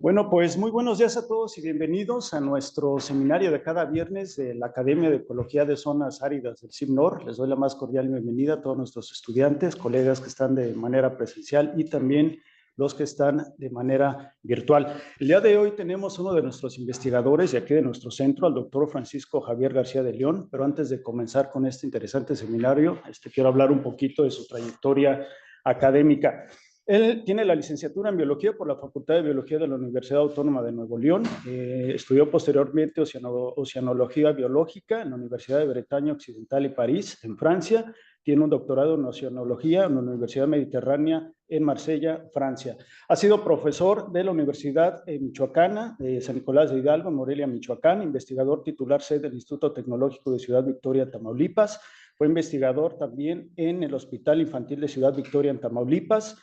Bueno, pues muy buenos días a todos y bienvenidos a nuestro seminario de cada viernes de la Academia de Ecología de Zonas Áridas del CIMNOR. Les doy la más cordial bienvenida a todos nuestros estudiantes, colegas que están de manera presencial y también los que están de manera virtual. El día de hoy tenemos uno de nuestros investigadores de aquí de nuestro centro, al doctor Francisco Javier García de León, pero antes de comenzar con este interesante seminario, quiero hablar un poquito de su trayectoria académica. Él tiene la licenciatura en Biología por la Facultad de Biología de la Universidad Autónoma de Nuevo León. Estudió posteriormente Oceanología Biológica en la Universidad de Bretaña Occidental y París, en Francia. Tiene un doctorado en Oceanología en la Universidad Mediterránea en Marsella, Francia. Ha sido profesor de la Universidad Michoacana de San Nicolás de Hidalgo, en Morelia, Michoacán, investigador titular sede del Instituto Tecnológico de Ciudad Victoria, Tamaulipas. Fue investigador también en el Hospital Infantil de Ciudad Victoria, en Tamaulipas.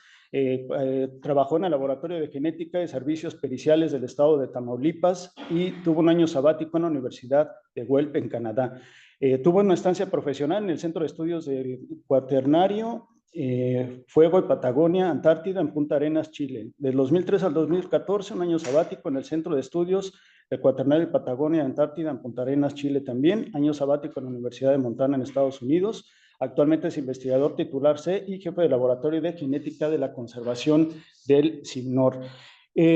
Trabajó en el Laboratorio de Genética y Servicios Periciales del Estado de Tamaulipas y tuvo un año sabático en la Universidad de Guelph, en Canadá. Tuvo una estancia profesional en el Centro de Estudios del Cuaternario, Fuego y Patagonia, Antártida, en Punta Arenas, Chile. Del 2003 al 2014, un año sabático en el Centro de Estudios del Cuaternario y Patagonia, Antártida, en Punta Arenas, Chile también. Año sabático en la Universidad de Montana, en Estados Unidos. Actualmente es investigador titular C y jefe de laboratorio de genética de la conservación del CIMNOR.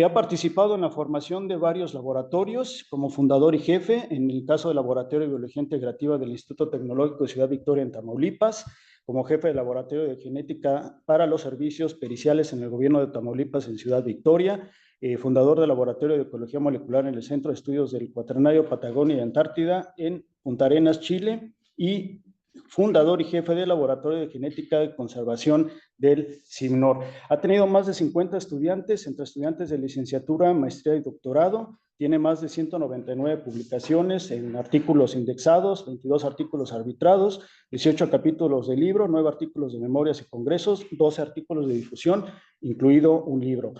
Ha participado en la formación de varios laboratorios como fundador y jefe, en el caso del Laboratorio de Biología Integrativa del Instituto Tecnológico de Ciudad Victoria, en Tamaulipas, como jefe de laboratorio de genética para los servicios periciales en el gobierno de Tamaulipas, en Ciudad Victoria, fundador del Laboratorio de Ecología Molecular en el Centro de Estudios del Cuaternario, Patagonia y Antártida, en Punta Arenas, Chile, y fundador y jefe del Laboratorio de Genética de Conservación del CIMNOR. Ha tenido más de 50 estudiantes, entre estudiantes de licenciatura, maestría y doctorado. Tiene más de 199 publicaciones en artículos indexados, 22 artículos arbitrados, 18 capítulos de libro, 9 artículos de memorias y congresos, 12 artículos de difusión, incluido un libro.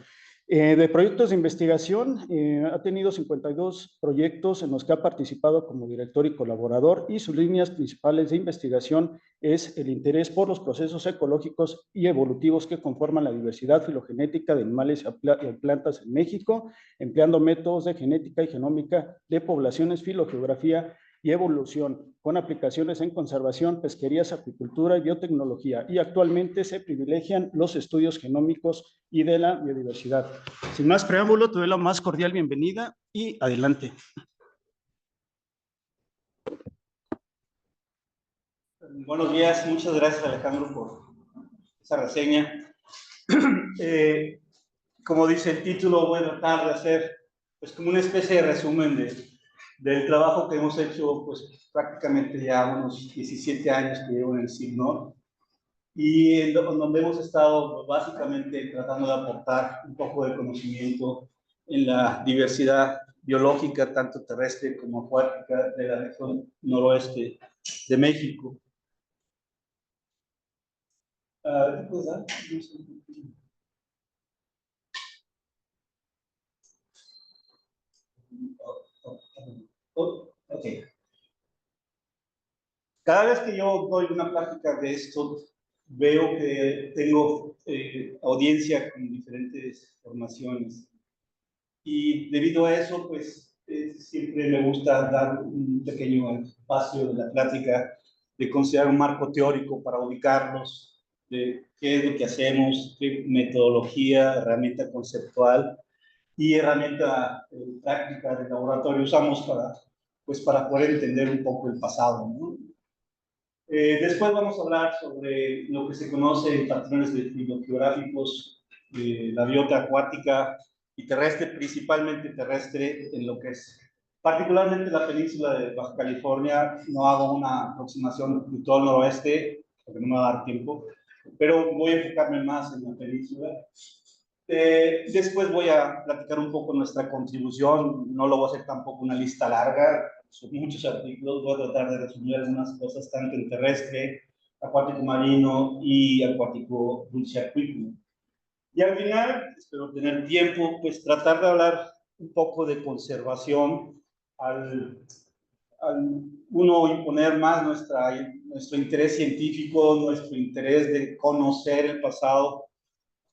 De proyectos de investigación, ha tenido 52 proyectos en los que ha participado como director y colaborador, y sus líneas principales de investigación es el interés por los procesos ecológicos y evolutivos que conforman la diversidad filogenética de animales y plantas en México, empleando métodos de genética y genómica de poblaciones, filogeografía y evolución, con aplicaciones en conservación, pesquerías, acuicultura y biotecnología, y actualmente se privilegian los estudios genómicos y de la biodiversidad. Sin más preámbulo, te doy la más cordial bienvenida y adelante. Buenos días, muchas gracias, Alejandro, por esa reseña. Como dice el título, voy a tratar de hacer pues como una especie de resumen del trabajo que hemos hecho pues prácticamente ya unos 17 años que llevo en el CIMNOR, y en donde hemos estado básicamente tratando de aportar un poco de conocimiento en la diversidad biológica, tanto terrestre como acuática, de la región noroeste de México. ¿Puedes dar? Ok. Cada vez que yo doy una plática de esto, veo que tengo audiencia con diferentes formaciones. Y debido a eso, pues siempre me gusta dar un pequeño espacio de la plática, de considerar un marco teórico para ubicarlos, de qué es lo que hacemos, qué metodología, herramienta conceptual y herramienta práctica de laboratorio usamos para poder entender un poco el pasado, ¿no? Después vamos a hablar sobre lo que se conoce en patrones filogeográficos de la biota acuática y terrestre, principalmente terrestre, en lo que es particularmente la península de Baja California. No hago una aproximación de todo el noroeste, porque no me va a dar tiempo, pero voy a enfocarme más en la península. Después voy a platicar un poco nuestra contribución. No lo voy a hacer tampoco una lista larga, son muchos artículos. Voy a tratar de resumir algunas cosas tanto en terrestre, acuático marino y acuático dulceacuícola. Y al final, espero tener tiempo, pues tratar de hablar un poco de conservación al uno imponer más nuestro interés científico, nuestro interés de conocer el pasado,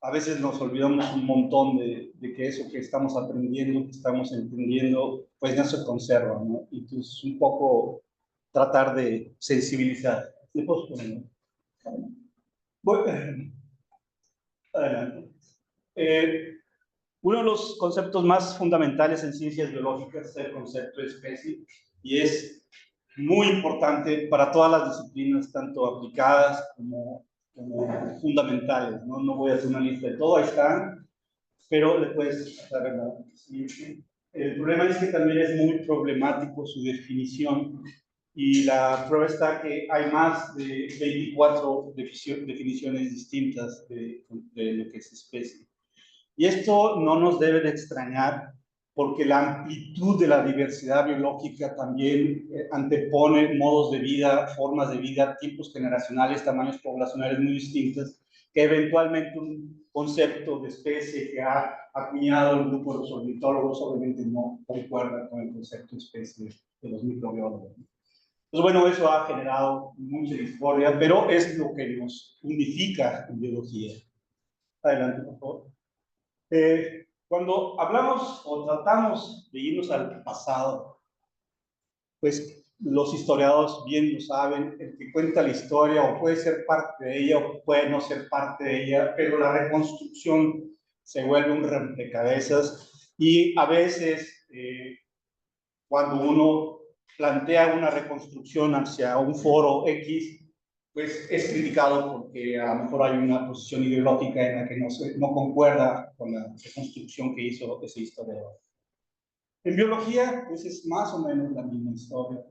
a veces nos olvidamos un montón de que eso que estamos aprendiendo, que estamos entendiendo, pues no se conserva, ¿no? Y entonces un poco tratar de sensibilizar. ¿Le puedo poner? Bueno, adelante. Uno de los conceptos más fundamentales en ciencias biológicas es el concepto de especie y es muy importante para todas las disciplinas, tanto aplicadas como fundamentales, ¿no? No voy a hacer una lista de todo, ahí están, pero le puedes hacer la siguiente. El problema es que también es muy problemático su definición y la prueba está que hay más de 24 definiciones distintas de lo que es especie. Y esto no nos debe de extrañar porque la amplitud de la diversidad biológica también antepone modos de vida, formas de vida, tipos generacionales, tamaños poblacionales muy distintos, que eventualmente un concepto de especie que ha acuñado el grupo de los ornitólogos obviamente no concuerda con el concepto de especie de los microbiólogos. Pues bueno, eso ha generado mucha discordia, pero es lo que nos unifica en biología. Adelante, por favor. Cuando hablamos o tratamos de irnos al pasado, pues los historiadores bien lo saben, el que cuenta la historia o puede ser parte de ella o puede no ser parte de ella, pero la reconstrucción se vuelve un rompecabezas y a veces cuando uno plantea una reconstrucción hacia un foro X, pues es criticado porque a lo mejor hay una posición ideológica en la que no concuerda con la reconstrucción que hizo ese historiador. En biología, pues es más o menos la misma historia.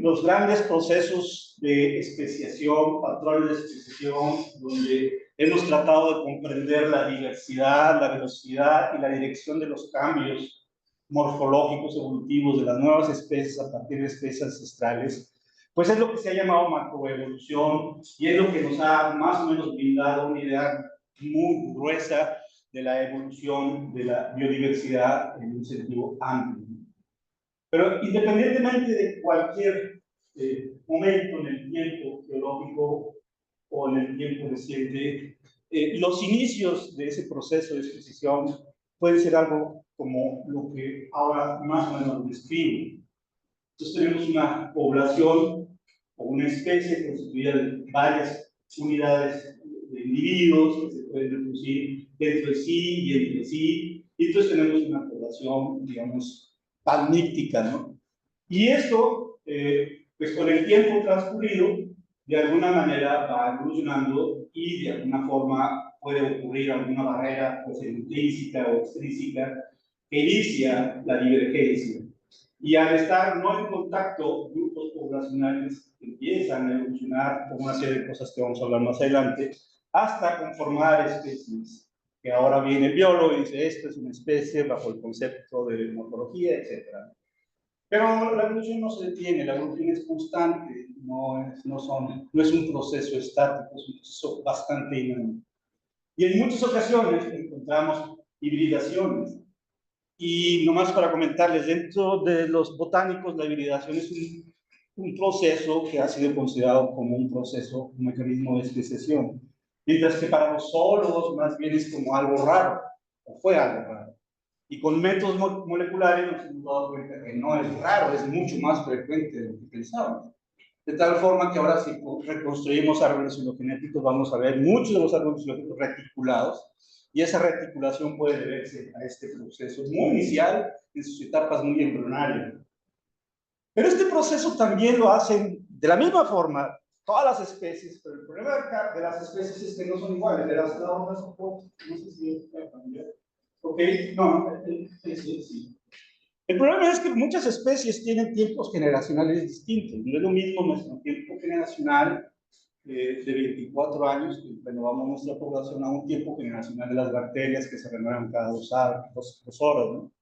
Los grandes procesos de especiación, patrones de especiación, donde hemos tratado de comprender la diversidad, la velocidad y la dirección de los cambios morfológicos evolutivos de las nuevas especies a partir de especies ancestrales, pues es lo que se ha llamado macroevolución y es lo que nos ha más o menos brindado una idea muy gruesa de la evolución de la biodiversidad en un sentido amplio. Pero independientemente de cualquier momento en el tiempo geológico o en el tiempo reciente, los inicios de ese proceso de exposición pueden ser algo como lo que ahora más o menos describo. Entonces tenemos una población o una especie constituida de varias unidades de individuos que se pueden reproducir dentro de sí y entre sí, y entonces tenemos una población, digamos, palmíptica, ¿no? Y esto, pues con el tiempo transcurrido, de alguna manera va evolucionando y de alguna forma puede ocurrir alguna barrera, pues intrínseca o extrínseca, que inicia la divergencia. Y al estar no en contacto, grupos poblacionales empiezan a evolucionar con una serie de cosas que vamos a hablar más adelante, hasta conformar especies. Que ahora viene el biólogo y dice, esto es una especie bajo el concepto de morfología, etc. Pero la evolución no se detiene, la evolución es constante, no es un proceso estático, es un proceso bastante dinámico. Y en muchas ocasiones encontramos hibridaciones. Y nomás para comentarles, dentro de los botánicos la hibridación es un proceso que ha sido considerado como un proceso, un mecanismo de especiación. Mientras que para los zoólogos más bien es como algo raro, o fue algo raro. Y con métodos moleculares nos hemos dado cuenta que no es raro, es mucho más frecuente de lo que pensábamos. De tal forma que ahora si reconstruimos árboles filogenéticos vamos a ver muchos de los árboles filogenéticos reticulados, y esa reticulación puede deberse a este proceso muy inicial en sus etapas muy embrionarias. Pero este proceso también lo hacen de la misma forma todas las especies, pero el problema de las especies es que no son iguales. De las otras, no sé si voy a cambiar. Ok, no, sí. El problema es que muchas especies tienen tiempos generacionales distintos. No es lo mismo nuestro tiempo generacional de 24 años, que renovamos nuestra población, a un tiempo generacional de las bacterias que se renuevan cada dos horas, ¿no?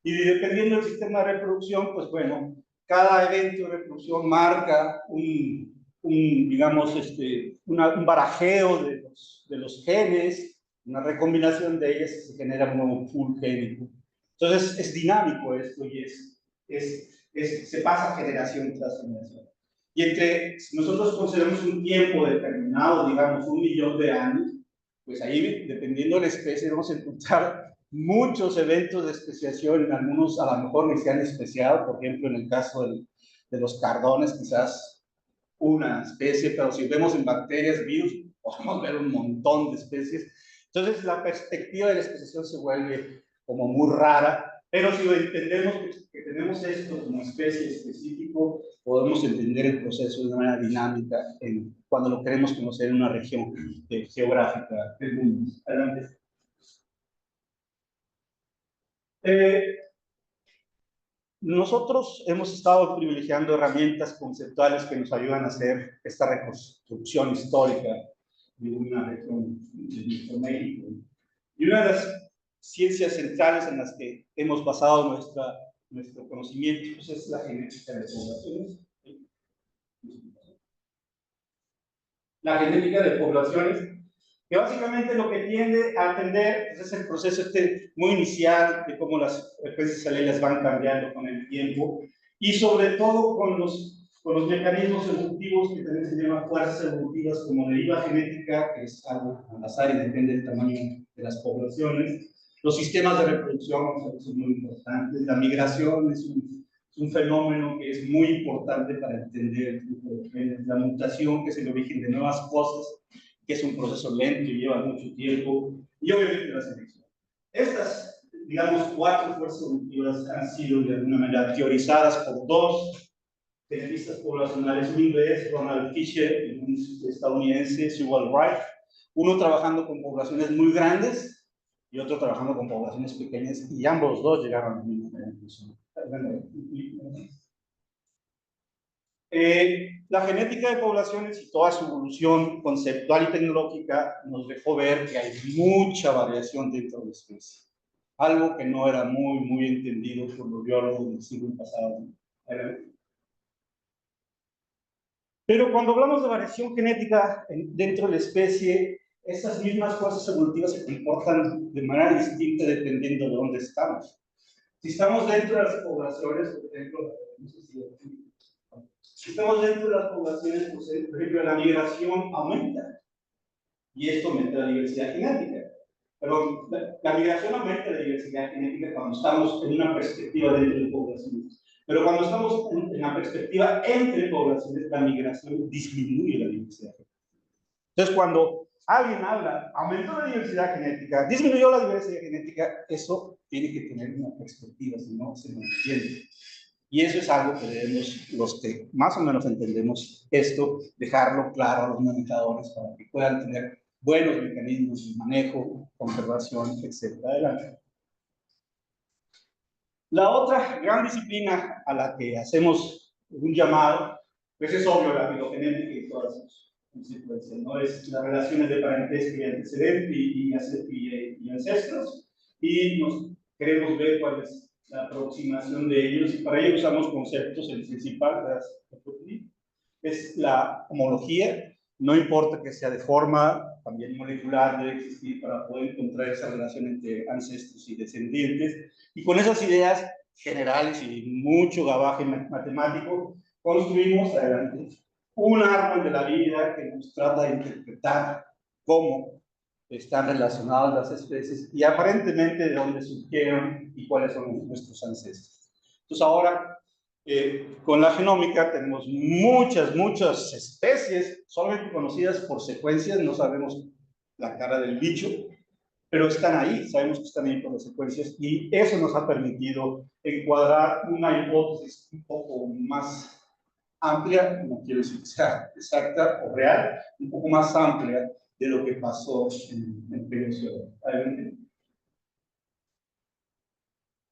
Y dependiendo del sistema de reproducción, pues bueno, cada evento de reproducción marca digamos, un barajeo de los genes, una recombinación de ellas y se genera un nuevo pool génico. Entonces es dinámico esto y se pasa generación tras generación. Y si nosotros consideramos un tiempo determinado, digamos 1 millón de años, pues ahí, dependiendo de la especie, vamos a encontrar muchos eventos de especiación, en algunos a lo mejor ni se han especiado, por ejemplo, en el caso de los cardones, quizás una especie, pero si vemos en bacterias, virus, podemos ver un montón de especies. Entonces, la perspectiva de la especiación se vuelve como muy rara, pero si entendemos que tenemos esto como especie específico, podemos entender el proceso de una manera dinámica cuando lo queremos conocer en una región geográfica del mundo. Adelante. Nosotros hemos estado privilegiando herramientas conceptuales que nos ayudan a hacer esta reconstrucción histórica de una región de nuestro México. Y una de las ciencias centrales en las que hemos basado nuestro conocimiento pues, es la genética de poblaciones. La genética de poblaciones, que básicamente lo que tiende a atender pues, es el proceso muy inicial de cómo las frecuencias alelas van cambiando con el tiempo y sobre todo con los mecanismos evolutivos que también se llaman fuerzas evolutivas como deriva genética, que es algo al azar y depende del tamaño de las poblaciones. Los sistemas de reproducción son muy importantes. La migración es un fenómeno que es muy importante para entender el tipo de genes. La mutación, que es el origen de nuevas cosas, que es un proceso lento y lleva mucho tiempo, y obviamente la selección. Estas, digamos, 4 fuerzas evolutivas han sido de alguna manera teorizadas por 2 genetistas poblacionales, un inglés, Ronald Fisher, y un estadounidense, Sewell Wright, uno trabajando con poblaciones muy grandes y otro trabajando con poblaciones pequeñas, y ambos dos llegaron a la misma conclusión. La genética de poblaciones y toda su evolución conceptual y tecnológica nos dejó ver que hay mucha variación dentro de la especie. Algo que no era muy entendido por los biólogos del siglo pasado. Pero cuando hablamos de variación genética dentro de la especie, esas mismas fuerzas evolutivas se comportan de manera distinta dependiendo de dónde estamos. Si estamos dentro de las poblaciones, por ejemplo, no sé si estamos dentro de las poblaciones, pues, por ejemplo, la migración aumenta. Y esto aumenta la diversidad genética. Pero la migración aumenta la diversidad genética cuando estamos en una perspectiva dentro de poblaciones. Pero cuando estamos en la perspectiva entre poblaciones, la migración disminuye la diversidad genética. Entonces, cuando alguien habla, aumentó la diversidad genética, disminuyó la diversidad genética, eso tiene que tener una perspectiva, si no, se entiende. Y eso es algo que debemos, los que más o menos entendemos esto, dejarlo claro a los manejadores para que puedan tener buenos mecanismos de manejo, conservación, etc. Adelante. La otra gran disciplina a la que hacemos un llamado, pues es obvio la filogenética y todas sus consecuencias, ¿no? Es las relaciones de parentesco y antecedente y ancestros, y nos queremos ver cuál es la aproximación de ellos, y para ello usamos conceptos. El principal es la homología. No importa que sea de forma, también molecular debe existir para poder encontrar esa relación entre ancestros y descendientes. Y con esas ideas generales y mucho gabaje matemático, construimos adelante un árbol de la vida que nos trata de interpretar cómo están relacionadas las especies y aparentemente de dónde surgieron y cuáles son nuestros ancestros. Entonces ahora, con la genómica tenemos muchas especies solamente conocidas por secuencias, no sabemos la cara del bicho, pero están ahí, sabemos que están ahí por las secuencias, y eso nos ha permitido encuadrar una hipótesis un poco más amplia, no quiero decir que sea exacta o real, un poco más amplia de lo que pasó en el periodo.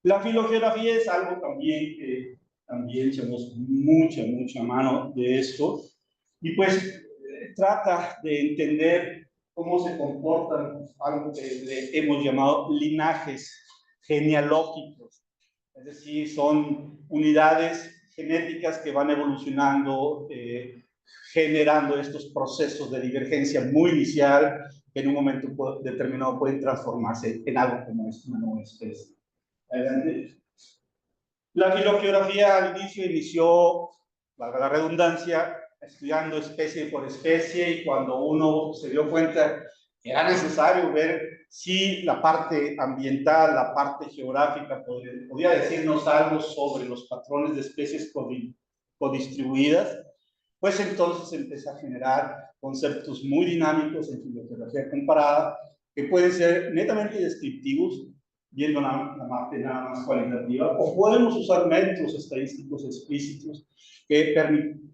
La filogeografía es algo también que también echamos mucha mano de esto, y pues trata de entender cómo se comportan algo que le hemos llamado linajes genealógicos, es decir, son unidades genéticas que van evolucionando, generando estos procesos de divergencia muy inicial que en un momento determinado pueden transformarse en algo como una nueva especie. La filogeografía al inició, valga la redundancia, estudiando especie por especie, y cuando uno se dio cuenta era necesario ver si la parte ambiental, la parte geográfica podía decirnos algo sobre los patrones de especies codistribuidas, pues entonces empieza a generar conceptos muy dinámicos en filogeografía comparada que pueden ser netamente descriptivos, viendo la parte nada más cualitativa, o podemos usar métodos estadísticos explícitos que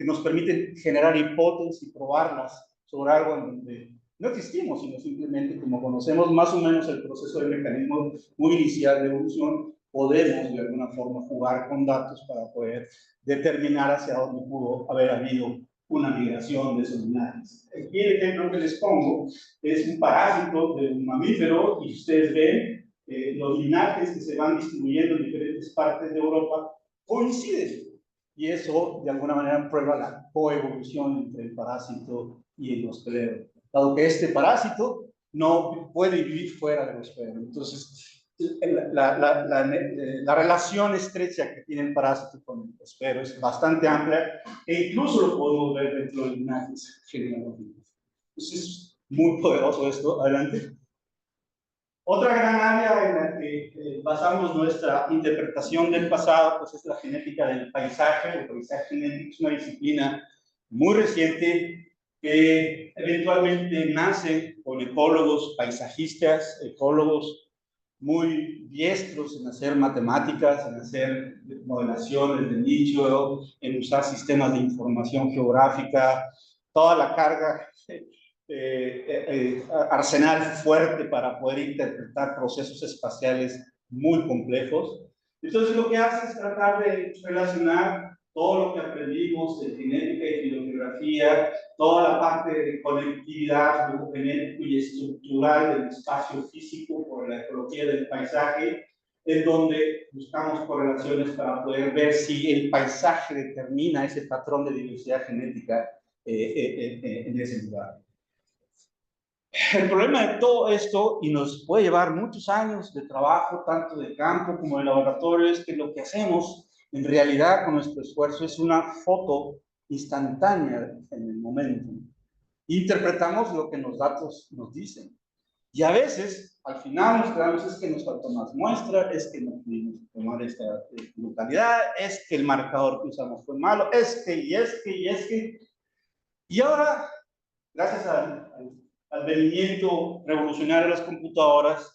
nos permiten generar hipótesis y probarlas sobre algo en donde no existimos, sino simplemente como conocemos más o menos el proceso del mecanismo muy inicial de evolución, podemos de alguna forma jugar con datos para poder determinar hacia dónde pudo haber habido una migración de esos linajes. Aquí el ejemplo que les pongo es un parásito de un mamífero y ustedes ven los linajes que se van distribuyendo en diferentes partes de Europa coinciden. Y eso, de alguna manera, prueba la coevolución entre el parásito y el hospedero. Dado que este parásito no puede vivir fuera del hospedero. Entonces, la relación estrecha que tiene el parásito con el hospedero es bastante amplia e incluso lo podemos ver dentro de linajes genealógicos. Entonces, es muy poderoso esto. Adelante. Otra gran área en la que basamos nuestra interpretación del pasado pues es la genética del paisaje. El paisaje genético es una disciplina muy reciente que eventualmente nace con ecólogos paisajistas, ecólogos muy diestros en hacer matemáticas, en hacer modelaciones de nicho, en usar sistemas de información geográfica, toda la carga arsenal fuerte para poder interpretar procesos espaciales muy complejos. Entonces lo que hace es tratar de relacionar todo lo que aprendimos de genética y filogeografía, toda la parte de conectividad genético y estructural del espacio físico por la ecología del paisaje, en donde buscamos correlaciones para poder ver si el paisaje determina ese patrón de diversidad genética en ese lugar. El problema de todo esto, y nos puede llevar muchos años de trabajo, tanto de campo como de laboratorio, es que lo que hacemos en realidad con nuestro esfuerzo es una foto instantánea en el momento. Interpretamos lo que los datos nos dicen. Y a veces, al final, nos quedamos, es que nos faltó más muestra, es que no pudimos tomar esta localidad, es que el marcador que usamos fue malo, es que, y es que, y es que. Y ahora, gracias al advenimiento revolucionario de las computadoras,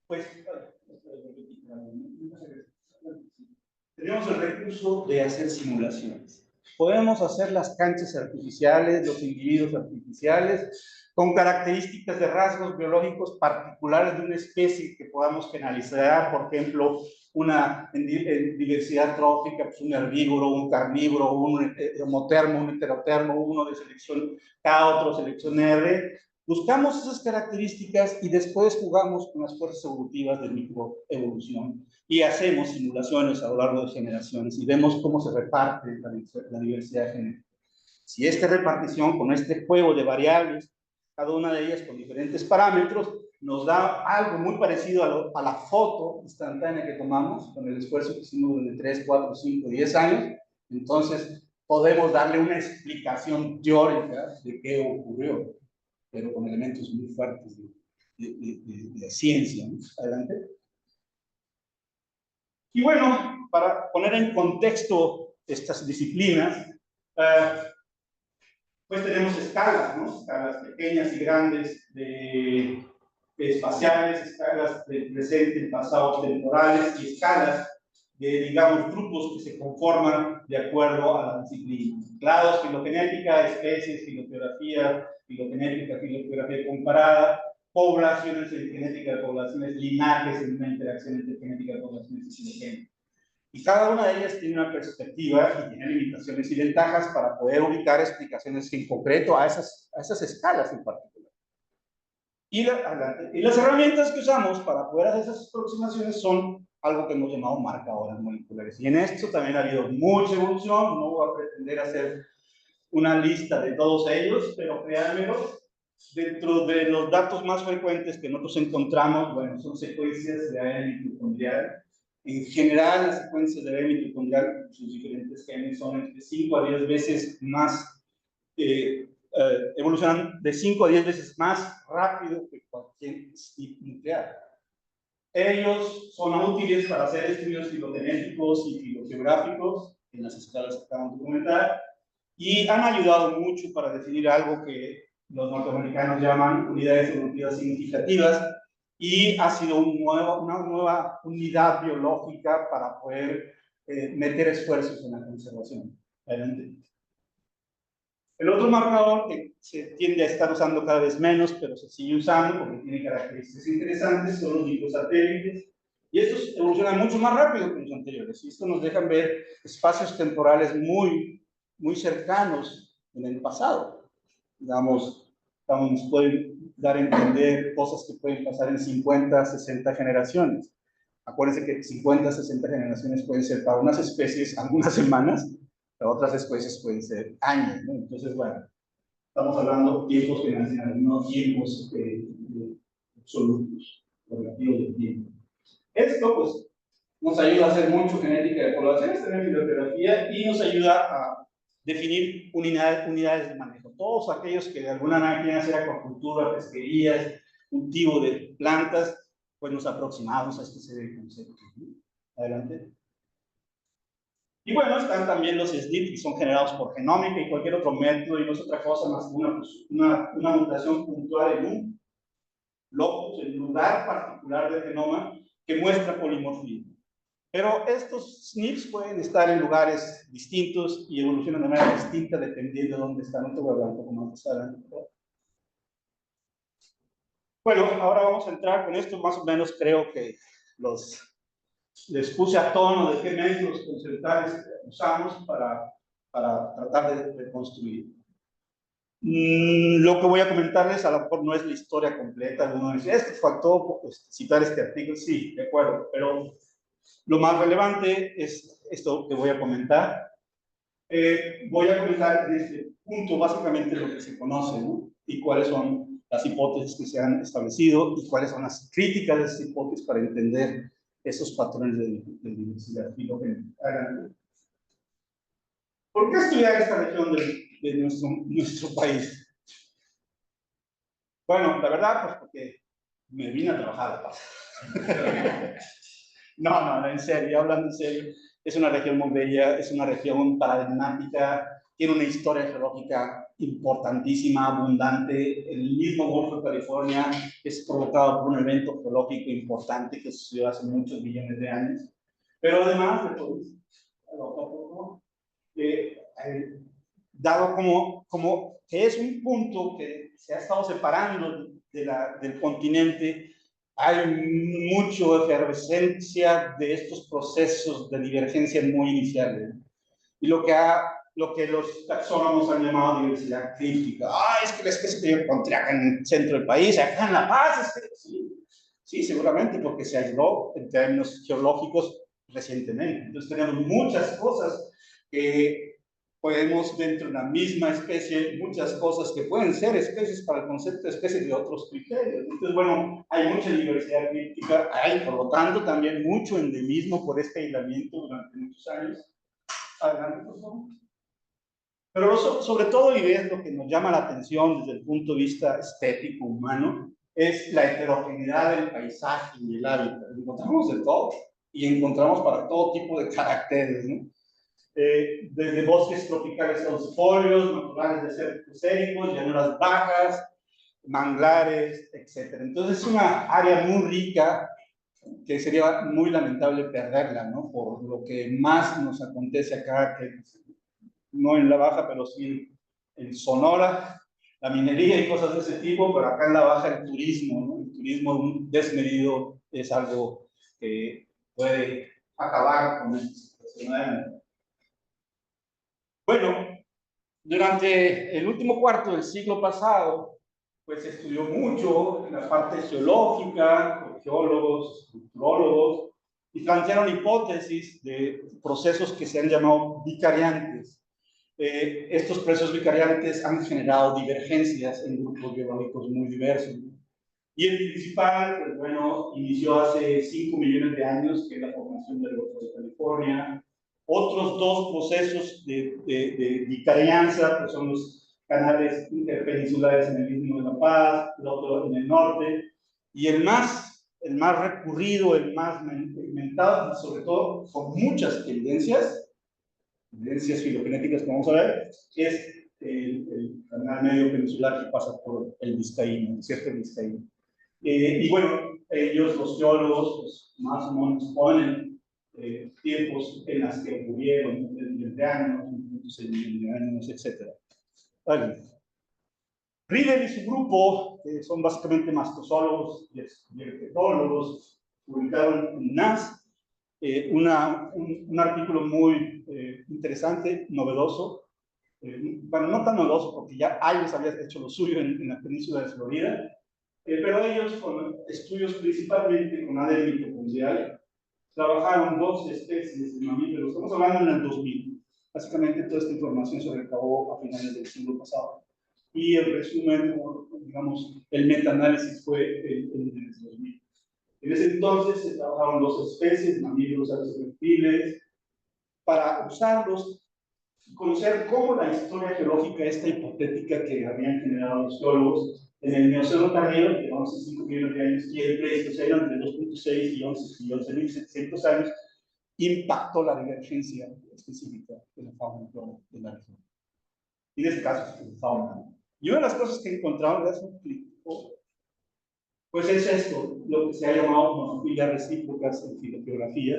pues tenemos el recurso de hacer simulaciones. Podemos hacer las canchas artificiales, los individuos artificiales, con características de rasgos biológicos particulares de una especie que podamos generalizar, por ejemplo, una en diversidad trófica, pues un herbívoro, un carnívoro, un homotermo, un heterotermo, uno de selección K, otro selección R. Buscamos esas características y después jugamos con las fuerzas evolutivas de microevolución y hacemos simulaciones a lo largo de generaciones y vemos cómo se reparte la diversidad genética. Si esta repartición con este juego de variables, cada una de ellas con diferentes parámetros, nos da algo muy parecido a la foto instantánea que tomamos con el esfuerzo que hicimos durante 3, 4, 5, 10 años, entonces podemos darle una explicación teórica de qué ocurrió, pero con elementos muy fuertes de ciencia, ¿no? Adelante. Y bueno, para poner en contexto estas disciplinas, pues tenemos escalas, ¿no? Escalas pequeñas y grandes de espaciales, escalas de presente, pasado, temporales y escalas de, digamos, grupos que se conforman de acuerdo a la disciplina. Clados, filogenética, especies, filogeografía, filogeografía comparada, poblaciones en genética de poblaciones, linajes en una interacción entre genética de poblaciones y filogenética. Y cada una de ellas tiene una perspectiva y tiene limitaciones y ventajas para poder ubicar explicaciones en concreto a esas escalas en particular. Y las herramientas que usamos para poder hacer esas aproximaciones son algo que hemos llamado marcadores moleculares. Y en esto también ha habido mucha evolución. No voy a pretender hacer una lista de todos ellos, pero créanmelo, dentro de los datos más frecuentes que nosotros encontramos, bueno, son secuencias de ADN mitocondrial. En general, las secuencias de ADN mitocondrial, sus diferentes genes, son entre 5 a 10 veces más evolucionan de 5 a 10 veces más rápido que cualquier SNP nuclear. Ellos son útiles para hacer estudios filogenéticos y filogeográficos en las escalas que acabamos de comentar, y han ayudado mucho para definir algo que los norteamericanos llaman unidades evolutivas significativas, y ha sido una nueva unidad biológica para poder meter esfuerzos en la conservación. Adelante. El otro marcador que se tiende a estar usando cada vez menos, pero se sigue usando porque tiene características interesantes, son los microsatélites. Y estos evolucionan mucho más rápido que los anteriores. Y esto nos deja ver espacios temporales muy cercanos en el pasado. Digamos, nos pueden dar a entender cosas que pueden pasar en 50, 60 generaciones. Acuérdense que 50, 60 generaciones pueden ser para unas especies algunas semanas, para otras especies pueden ser años, ¿no? Entonces, bueno, estamos hablando de tiempos generacionales, no tiempos absolutos, relativos de tiempo. Esto, pues, nos ayuda a hacer mucho genética de poblaciones, tener bibliografía, y nos ayuda a definir unidades de manejo. Todos aquellos que de alguna manera quieren hacer acuacultura, pesquerías, cultivo de plantas, pues nos aproximamos a esta serie de conceptos. Adelante. Y bueno, están también los SNP, que son generados por genómica y cualquier otro método, y no es otra cosa más que una mutación puntual en un locus, en un lugar particular del genoma, que muestra polimorfismo. Pero estos SNPs pueden estar en lugares distintos y evolucionan de manera distinta dependiendo de dónde están. No te voy a hablar un poco más adelante. Bueno, ahora vamos a entrar con esto. Más o menos creo que les puse a tono de qué métodos conceptuales usamos para tratar de construir. Lo que voy a comentarles a lo mejor no es la historia completa. Alguno dice, faltó citar este artículo. Sí, de acuerdo, pero lo más relevante es esto que voy a comentar. Voy a comentar en este punto básicamente lo que se conoce, ¿no? Y cuáles son las hipótesis que se han establecido y cuáles son las críticas de esas hipótesis para entender esos patrones de diversidad filogenética. ¿Por qué estudiar esta región de nuestro país? Bueno, la verdad, pues porque me vine a trabajar. No, en serio, hablando en serio, es una región muy bella, es una región paradigmática, tiene una historia geológica importantísima, abundante. El mismo Golfo de California es provocado por un evento geológico importante que sucedió hace muchos millones de años. Pero además de todo dado como que es un punto que se ha estado separando del continente, hay mucha efervescencia de estos procesos de divergencia muy iniciales. Y lo que los taxónomos han llamado diversidad críptica. Es que la especie que yo encontré acá en el centro del país, acá en La Paz, sí, seguramente porque se aisló en términos geológicos recientemente. Entonces tenemos muchas cosas que podemos dentro de la misma especie, muchas cosas que pueden ser especies para el concepto de especies de otros criterios. Entonces, bueno, hay mucha diversidad críptica, hay por lo tanto también mucho endemismo por este aislamiento durante muchos años. Adelante, por favor. Pero sobre todo, y es lo que nos llama la atención desde el punto de vista estético humano, es la heterogeneidad del paisaje y el hábitat. Encontramos de todo y encontramos para todo tipo de caracteres, ¿no? Desde bosques tropicales caducifolios, matorrales desérticos, llanuras bajas, manglares, etc. Entonces es una área muy rica que sería muy lamentable perderla, ¿no? Por lo que más nos acontece acá, que no en la Baja, pero sí en Sonora, la minería y cosas de ese tipo, pero acá en la Baja el turismo, ¿no? El turismo desmedido es algo que puede acabar con esta situación. Bueno, durante el último cuarto del siglo pasado, pues se estudió mucho en la parte geológica, por geólogos, culturólogos, y plantearon hipótesis de procesos que se han llamado vicariantes. Estos procesos vicariantes han generado divergencias en grupos biológicos muy diversos. Y el principal, pues bueno, inició hace 5 millones de años, que es la formación del Golfo de California. Otros dos procesos de vicarianza, pues son los canales interpeninsulares en el Istmo de La Paz, el otro en el norte, y el más recurrido, el más inventado, sobre todo con muchas evidencias filogenéticas que vamos a ver, es el canal medio peninsular que pasa por el Vizcaíno, el desierto del Vizcaíno. Y bueno, ellos, los geólogos, pues, más o menos ponen tiempos en las que ocurrieron, en millones de años, en millones de años, etc. Vale. Riedel y su grupo, que son básicamente mastozólogos y herpetólogos, publicaron en NAS un artículo muy interesante, novedoso. Bueno, no tan novedoso, porque ya Ayres había hecho lo suyo en la península de Florida, pero ellos, con estudios principalmente con ADN mitocondrial, trabajaron dos especies de mamíferos. Estamos hablando en el 2000. Básicamente toda esta información se recabó a finales del siglo pasado. Y el resumen, digamos, el metaanálisis fue en el 2000. En ese entonces se trabajaron dos especies, mamíferos, aves y reptiles, para usarlos y conocer cómo la historia geológica, esta hipotética que habían generado los geólogos en el Mioceno tardío, de 11,5 millones de años, y el Pleistoceno entre 2,6 y 11.700 años, impactó la divergencia específica de la fauna de la región. Y en este caso, es fauna. Y una de las cosas que encontraron, pues es esto, lo que se ha llamado monofilias recíprocas en filogeografía,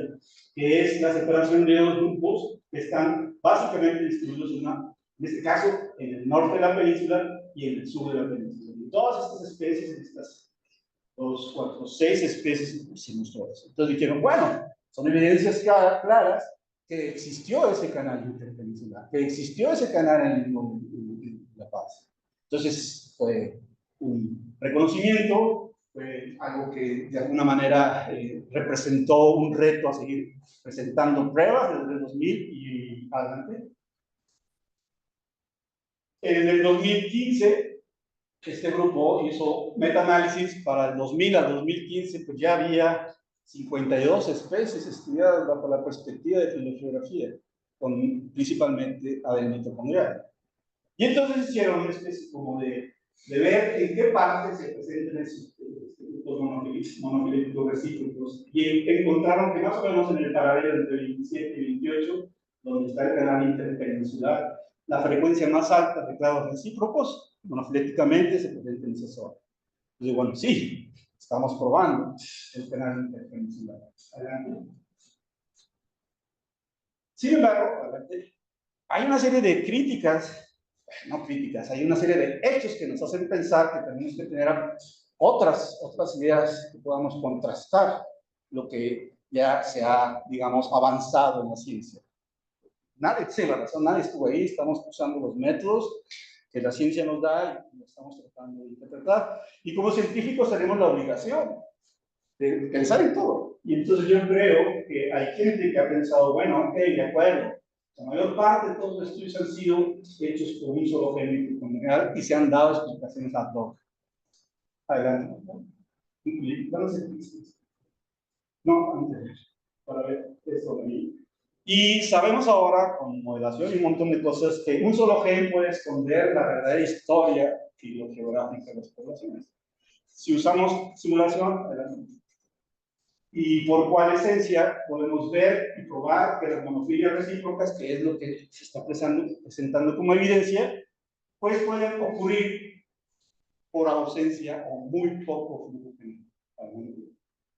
que es la separación de dos grupos que están básicamente distribuidos en este caso, en el norte de la península y en el sur de la península. Y todas estas especies, estas 2, 4, 6 especies, hicimos todo eso. Entonces dijeron, bueno, son evidencias claras que existió ese canal interpeninsular, que existió ese canal en La Paz. Entonces fue un reconocimiento, fue algo que de alguna manera representó un reto a seguir presentando pruebas desde el 2000 y adelante. En el 2015, este grupo hizo metaanálisis. Para el 2000 al 2015, pues ya había 52 especies estudiadas bajo la perspectiva de filogeografía, con principalmente ADN mitocondrial. Y entonces hicieron una especie como de ver en qué parte se presentan estos grupos monofilíticos recíprocos, y encontraron que más o menos en el paralelo entre 27 y 28, donde está el canal interpeninsular, la frecuencia más alta de clados recíprocos monofiléticamente se presenta en esa zona. Entonces, bueno, sí, estamos probando el canal interpeninsular. Adelante. Sin embargo, adelante, hay una serie de críticas, no críticas, hay una serie de hechos que nos hacen pensar que tenemos que tener otras ideas que podamos contrastar lo que ya se ha, digamos, avanzado en la ciencia. Nadie tiene la razón, nadie estuvo ahí, estamos usando los métodos que la ciencia nos da y lo estamos tratando de interpretar. Y como científicos tenemos la obligación de pensar en todo. Y entonces yo creo que hay gente que ha pensado, bueno, ok, de acuerdo, la mayor parte de todos los estudios han sido hechos por un solo gen y se han dado explicaciones ad hoc. Adelante. No, antes, para ver esto de mí. Y sabemos ahora, con modelación y un montón de cosas, que un solo gen puede esconder la verdadera historia filogeográfica de las poblaciones. Si usamos simulación, y por cuál esencia podemos ver y probar que las monofilias recíprocas, que es lo que se está presentando como evidencia, pues pueden ocurrir por ausencia o muy poco flujo genético.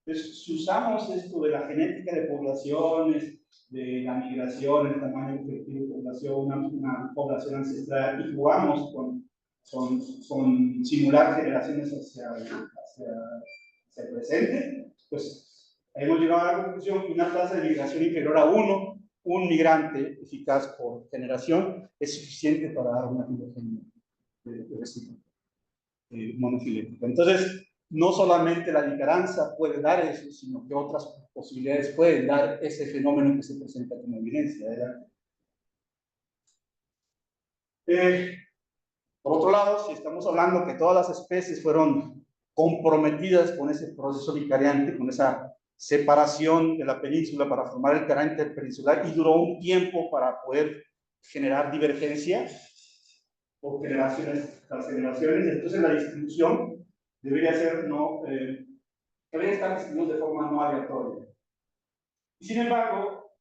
Entonces, si usamos esto de la genética de poblaciones, de la migración, el tamaño efectivo de población, una población ancestral, y jugamos con simular generaciones hacia el presente, pues hemos llegado a la conclusión que una tasa de migración inferior a 1, un migrante eficaz por generación, es suficiente para dar una filogenia monofilética. Entonces, no solamente la licaranza puede dar eso, sino que otras posibilidades pueden dar ese fenómeno que se presenta como evidencia. Por otro lado, si estamos hablando que todas las especies fueron comprometidas con ese proceso vicariante, con esa separación de la península para formar el canal interpeninsular, y duró un tiempo para poder generar divergencia, por generaciones tras generaciones, entonces la distribución debería ser debería estar distribuida de forma no aleatoria. Y sin embargo,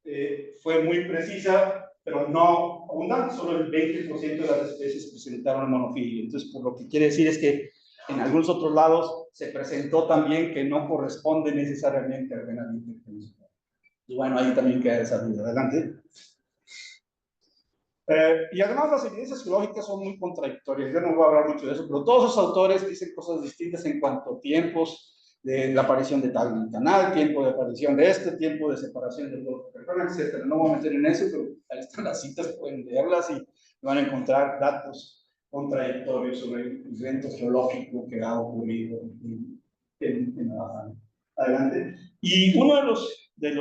fue muy precisa, pero no abundante, solo el 20% de las especies presentaron monofilia. Entonces, por lo que quiere decir es que en algunos otros lados se presentó también que no corresponde necesariamente al renamiento. Y bueno, ahí también queda esa duda. Adelante. Y además las evidencias geológicas son muy contradictorias. Yo no voy a hablar mucho de eso, pero todos los autores dicen cosas distintas en cuanto a tiempos de la aparición de tal canal, tiempo de aparición de este, tiempo de separación de todo, etc. No voy a meter en eso, pero ahí están las citas, pueden leerlas y van a encontrar datos contradictorios sobre el evento geológico que ha ocurrido en la... Adelante. Y uno de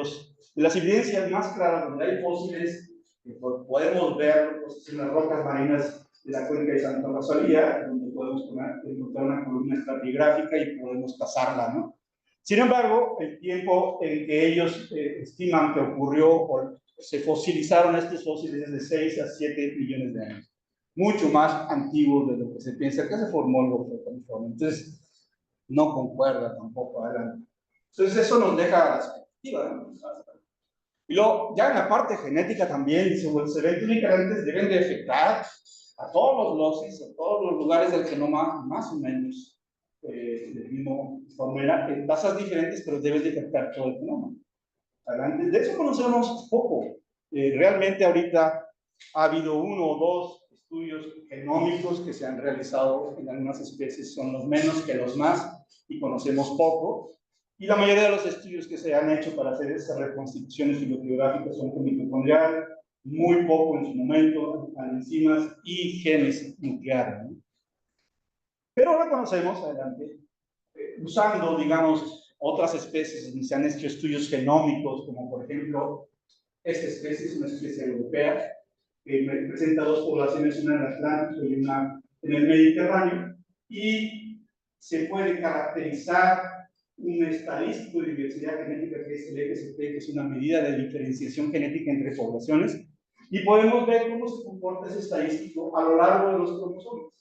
las evidencias más claras donde hay fósiles que podemos ver pues, en las rocas marinas de la cuenca de Santa Rosalía, donde podemos encontrar una columna estratigráfica y podemos cazarla, ¿no? Sin embargo, el tiempo en que ellos estiman que ocurrió o se fosilizaron estos fósiles es de 6 a 7 millones de años. Mucho más antiguos de lo que se piensa que se formó el Golfo de California. Entonces, no concuerda tampoco. Adelante. Entonces, eso nos deja la expectativa, ¿no? Y luego, ya en la parte genética también, se ven que diferentes deben de afectar a todos los locis, a todos los lugares del genoma, más o menos, del mismo forma, en tasas diferentes, pero deben de afectar todo el genoma. Adelante. De eso conocemos poco. Realmente ahorita ha habido uno o dos estudios genómicos que se han realizado en algunas especies, son los menos que los más, y conocemos poco. Y la mayoría de los estudios que se han hecho para hacer esas reconstituciones filogeográficas son con mitocondrial, muy poco en su momento, enzimas y genes nucleares, ¿no? Pero reconocemos, adelante, usando, digamos, otras especies, donde se han hecho estudios genómicos, como por ejemplo, esta especie es una especie europea, que presenta dos poblaciones, una en el Atlántico y una en el Mediterráneo, y se puede caracterizar un estadístico de diversidad genética que es el FST, que es una medida de diferenciación genética entre poblaciones, y podemos ver cómo se comporta ese estadístico a lo largo de los cromosomas.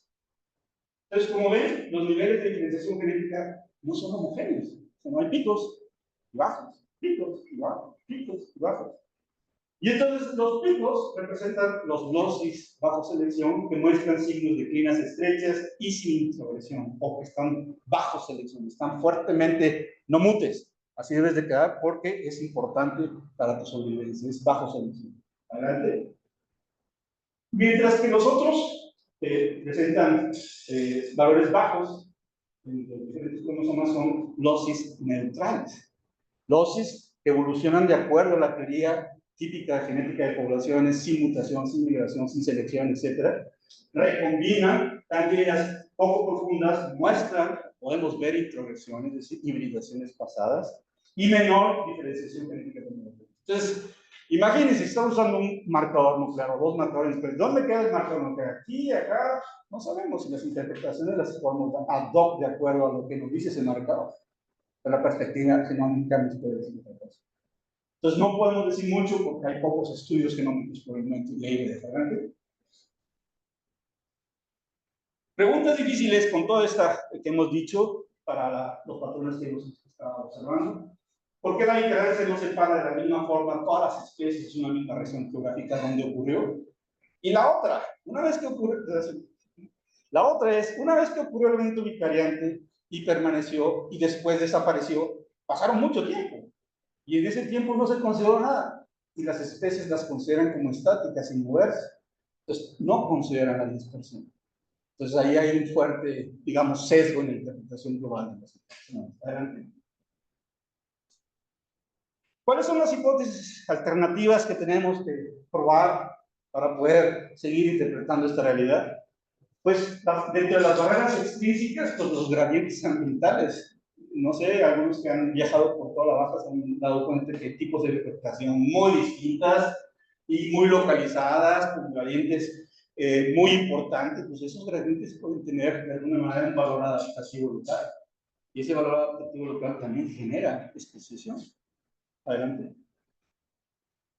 Entonces, como ven, los niveles de diferenciación genética no son homogéneos, no hay picos y bajos, picos y bajos, picos y bajos. Y entonces los picos representan los locis bajo selección que muestran signos de clinas estrechas y sin introgresión, o que están bajo selección, están fuertemente no mutes. Así debes de quedar porque es importante para tu sobrevivencia, es bajo selección. Adelante. Mientras que los otros presentan valores bajos, los diferentes cromosomas son locis neutrales. Locis que evolucionan de acuerdo a la teoría típica de genética de poblaciones, sin mutación, sin migración, sin selección, etc. Recombinan tanqueras poco profundas, muestran, podemos ver introgresiones, es decir, hibridaciones pasadas, y menor diferenciación genética de poblaciones. Entonces, imagínense, si estamos usando un marcador nuclear o dos marcadores nucleares, ¿dónde queda el marcador nuclear? Aquí, acá, no sabemos si las interpretaciones las podemos dar ad hoc de acuerdo a lo que nos dice ese marcador. Pero la perspectiva genómica nos puede decir otra cosa. Entonces no podemos decir mucho porque hay pocos estudios genómicos por el momento y ahí de adelante. Preguntas difíciles con toda esta que hemos dicho para los patrones que hemos estado observando. ¿Por qué la diferencia no se para de la misma forma todas las especies en una misma región geográfica donde ocurrió? Y la otra, una vez que ocurrió, la otra es, una vez que ocurrió el evento vicariante y permaneció y después desapareció, pasaron mucho tiempo. Y en ese tiempo no se consideró nada. Y las especies las consideran como estáticas, sin moverse. Entonces, no consideran la dispersión. Entonces, ahí hay un fuerte, digamos, sesgo en la interpretación global de la situación. Adelante. ¿Cuáles son las hipótesis alternativas que tenemos que probar para poder seguir interpretando esta realidad? Pues, dentro de las barreras extrínsecas, pues los gradientes ambientales. No sé, algunos que han viajado por toda la baja se han dado cuenta que hay tipos de vegetación muy distintas y muy localizadas, con gradientes muy importantes. Pues esos gradientes pueden tener de alguna manera un valor adaptativo local. Y ese valor adaptativo local también genera especiación. Adelante.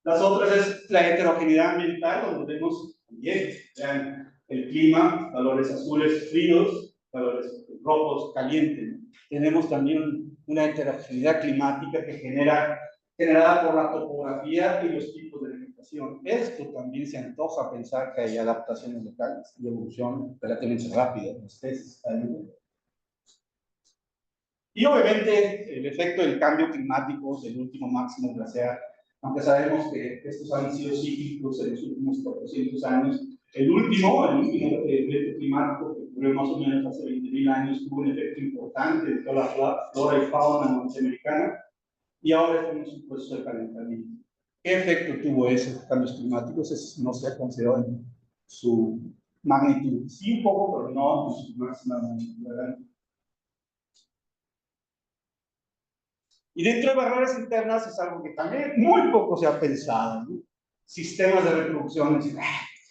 Las otras es la heterogeneidad ambiental, donde vemos también, vean, el clima, valores azules fríos, valores rojos calientes. Tenemos también una heterogeneidad climática que generada por la topografía y los tipos de vegetación. Esto también se antoja pensar que hay adaptaciones locales y evolución relativamente rápida de las especies. Y obviamente el efecto del cambio climático del último máximo glaciar, aunque sabemos que estos han sido cíclicos en los últimos 400 años, el último evento climático que ocurrió más o menos hace 20.000 años tuvo un efecto importante en toda la flora y fauna norteamericana, y ahora estamos en un proceso de calentamiento. ¿Qué efecto tuvo esos cambios climáticos? No se ha considerado en su magnitud. Sí, un poco, pero no en su máxima magnitud. Y dentro de barreras internas es algo que también muy poco se ha pensado, ¿no? Sistemas de reproducción,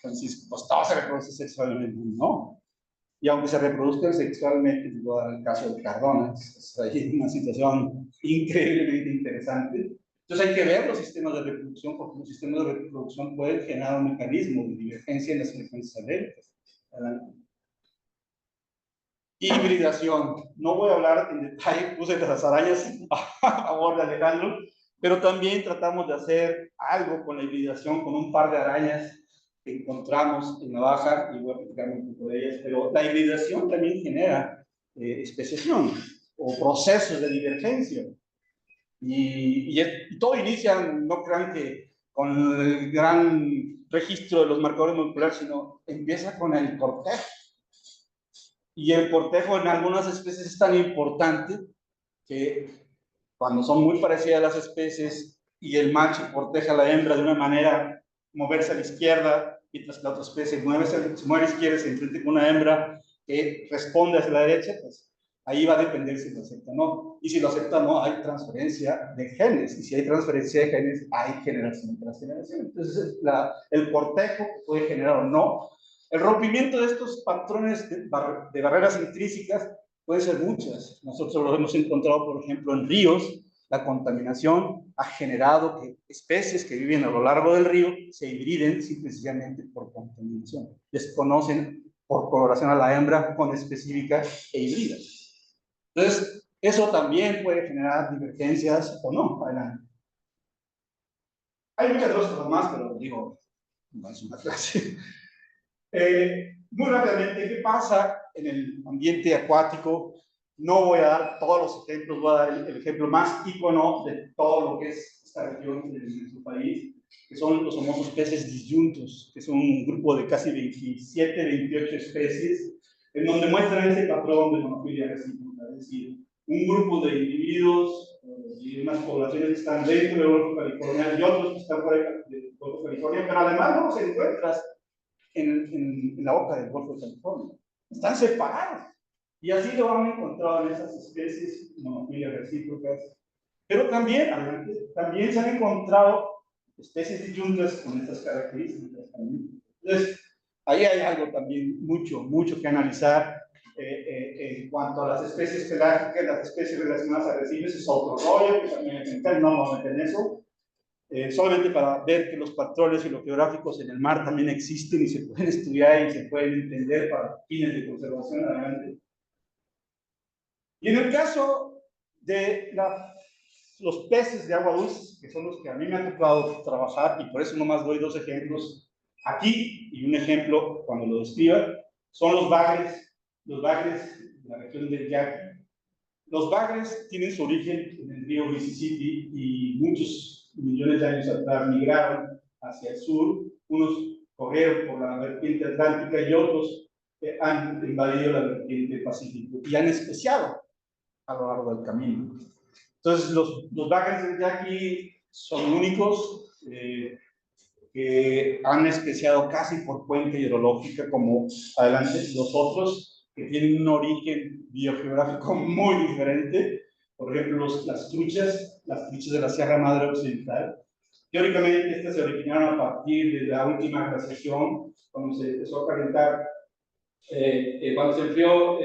Francisco, pues todo se reproduce sexualmente, ¿no? Y aunque se reproduzcan sexualmente, digo, en el caso de Cardona, es ahí una situación increíblemente interesante. Entonces hay que ver los sistemas de reproducción, porque los sistemas de reproducción pueden generar un mecanismo de divergencia en las frecuencias alérgicas. Hibridación. No voy a hablar en detalle, puse las arañas a favor de Alejandro, pero también tratamos de hacer algo con la hibridación, con un par de arañas que encontramos en la baja, y voy a platicar un poco de ellas, pero la hibridación también genera especiación o procesos de divergencia. Y todo inicia, no crean que con el gran registro de los marcadores moleculares, sino empieza con el cortejo. Y el cortejo en algunas especies es tan importante que cuando son muy parecidas las especies y el macho corteja a la hembra de una manera, moverse a la izquierda, mientras que la otra especie se mueve a la izquierda, se enfrenta con una hembra que responde hacia la derecha, pues ahí va a depender si lo acepta o no. Y si lo acepta o no, hay transferencia de genes. Y si hay transferencia de genes, hay generación tras generación. Entonces, el cortejo puede generar o no. El rompimiento de estos patrones de barreras intrínsecas puede ser muchas. Nosotros lo hemos encontrado, por ejemplo, en ríos. La contaminación ha generado que especies que viven a lo largo del río se hibriden simplemente por contaminación. Desconocen por coloración a la hembra con específica e híbrida. Entonces, eso también puede generar divergencias o no. Adelante. Hay muchas cosas más, pero digo, no es una clase. Muy rápidamente, ¿qué pasa en el ambiente acuático? No voy a dar todos los ejemplos, voy a dar el ejemplo más ícono de todo lo que es esta región de nuestro país, que son los famosos peces disyuntos, que son un grupo de casi 27, 28 especies, en donde muestran ese patrón de monofilia recíproca, es decir, un grupo de individuos y unas poblaciones que están dentro del Golfo Californiano y otros que están fuera del Golfo Californiano, pero además no los encuentras en la boca del Golfo de California. Están separados. Y así lo han encontrado en esas especies monofilias recíprocas. Pero también se han encontrado especies disyuntas con estas características también. Entonces, ahí hay algo también mucho que analizar en cuanto a las especies pelágicas, las especies relacionadas a arrecifes, es otro rollo, que también hay que meter, no vamos a meter en eso. Solamente para ver que los patrones filogeográficos en el mar también existen y se pueden estudiar y se pueden entender para fines de conservación adelante. Y en el caso de los peces de agua dulce, que son los que a mí me ha tocado trabajar, y por eso nomás doy dos ejemplos aquí, y un ejemplo cuando lo describa, son los bagres de la región del Yaqui. Los bagres tienen su origen en el río Mississippi y muchos millones de años atrás migraron hacia el sur. Unos corrieron por la vertiente atlántica y otros han invadido la vertiente pacífico y han especiado a lo largo del camino. Entonces, los bagres del Yaqui son únicos, que han especiado casi por cuenca hidrológica, como adelante los otros, que tienen un origen biogeográfico muy diferente. Por ejemplo, las truchas de la Sierra Madre Occidental. Teóricamente, estas se originaron a partir de la última glaciación, cuando se empezó a calentar, cuando se enfrió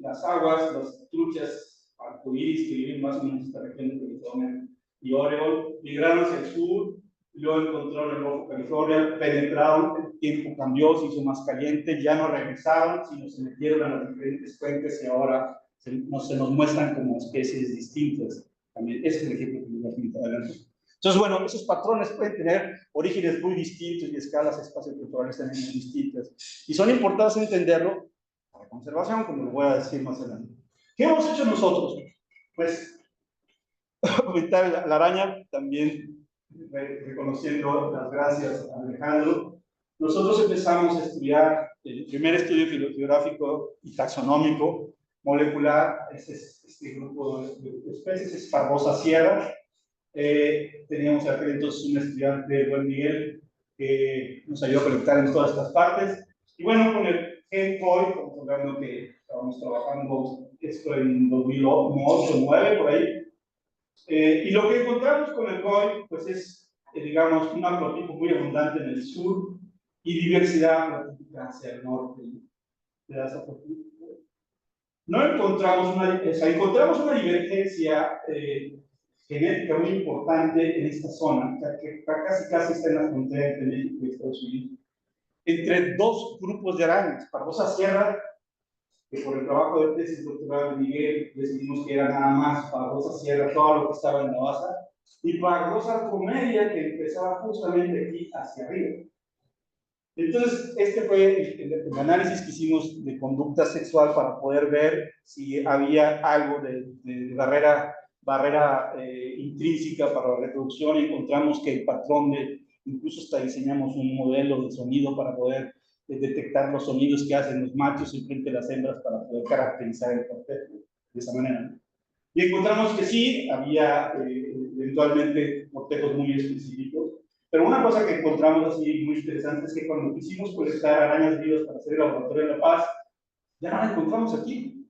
las aguas, las truchas arcoíris que viven más o menos en esta región de California y Oregon, migraron hacia el sur, y luego encontraron el Golfo California, penetraron el tiempo cambió, se hizo más caliente, ya no regresaron, sino se metieron a las diferentes cuencas y ahora se nos muestran como especies distintas. También ese es el ejemplo que les voy a pintar adelante. Entonces, bueno, esos patrones pueden tener orígenes muy distintos y escalas espaciotemporales también muy distintas. Y son importantes entenderlo para conservación, como lo voy a decir más adelante. ¿Qué hemos hecho nosotros? Pues, comentar la araña, también reconociendo las gracias a Alejandro. Nosotros empezamos a estudiar el primer estudio filogeográfico y taxonómico molecular, este grupo de especies, es Barbosa Sierra. Teníamos aquel entonces un estudiante, Juan Miguel, que nos ayudó a conectar en todas estas partes. Y bueno, con el GENCOI, estamos hablando que estábamos trabajando esto en 2008, 2009, por ahí. Y lo que encontramos con el COI, pues es, digamos, un haplotipo muy abundante en el sur y diversidad haplotípica hacia el norte. No encontramos encontramos una divergencia genética muy importante en esta zona, que casi está en la frontera entre México y Estados Unidos, entre dos grupos de arañas, Barbosa Sierra, que por el trabajo de tesis doctoral de Miguel decidimos que era nada más Barbosa Sierra, todo lo que estaba en la base, y Barbosa Comedia, que empezaba justamente aquí hacia arriba. Entonces, este fue el análisis que hicimos de conducta sexual para poder ver si había algo de barrera intrínseca para la reproducción. Encontramos que el patrón incluso hasta diseñamos un modelo de sonido para poder detectar los sonidos que hacen los machos en frente de las hembras para poder caracterizar el cortejo de esa manera. Y encontramos que sí, había eventualmente cortejos muy específicos. Pero una cosa que encontramos así muy interesante es que cuando quisimos colectar arañas vivas para hacer el laboratorio de La Paz, ya no la encontramos aquí,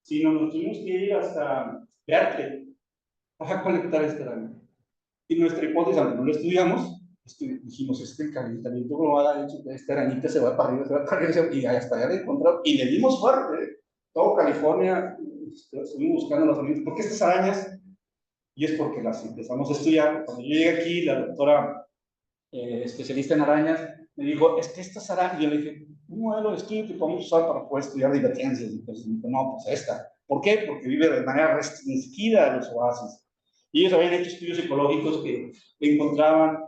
sino nos tuvimos que ir hasta Berkeley a colectar esta araña. Y nuestra hipótesis, aunque no lo estudiamos, dijimos, el calentamiento global ha hecho que esta arañita se va para arriba, se va para arriba, y hasta allá la encontramos, y le dimos fuerte, todo California, estuvimos buscando los alimentos, porque estas arañas, y es porque las empezamos a estudiar, cuando yo llegué aquí, la doctora especialista en arañas, me dijo, es que estas arañas, yo le dije, un modelo de estudio que podemos usar para poder estudiar divergencias. Entonces me dijo, no, pues esta. ¿Por qué? Porque vive de manera restringida en los oasis. Y ellos habían hecho estudios ecológicos que encontraban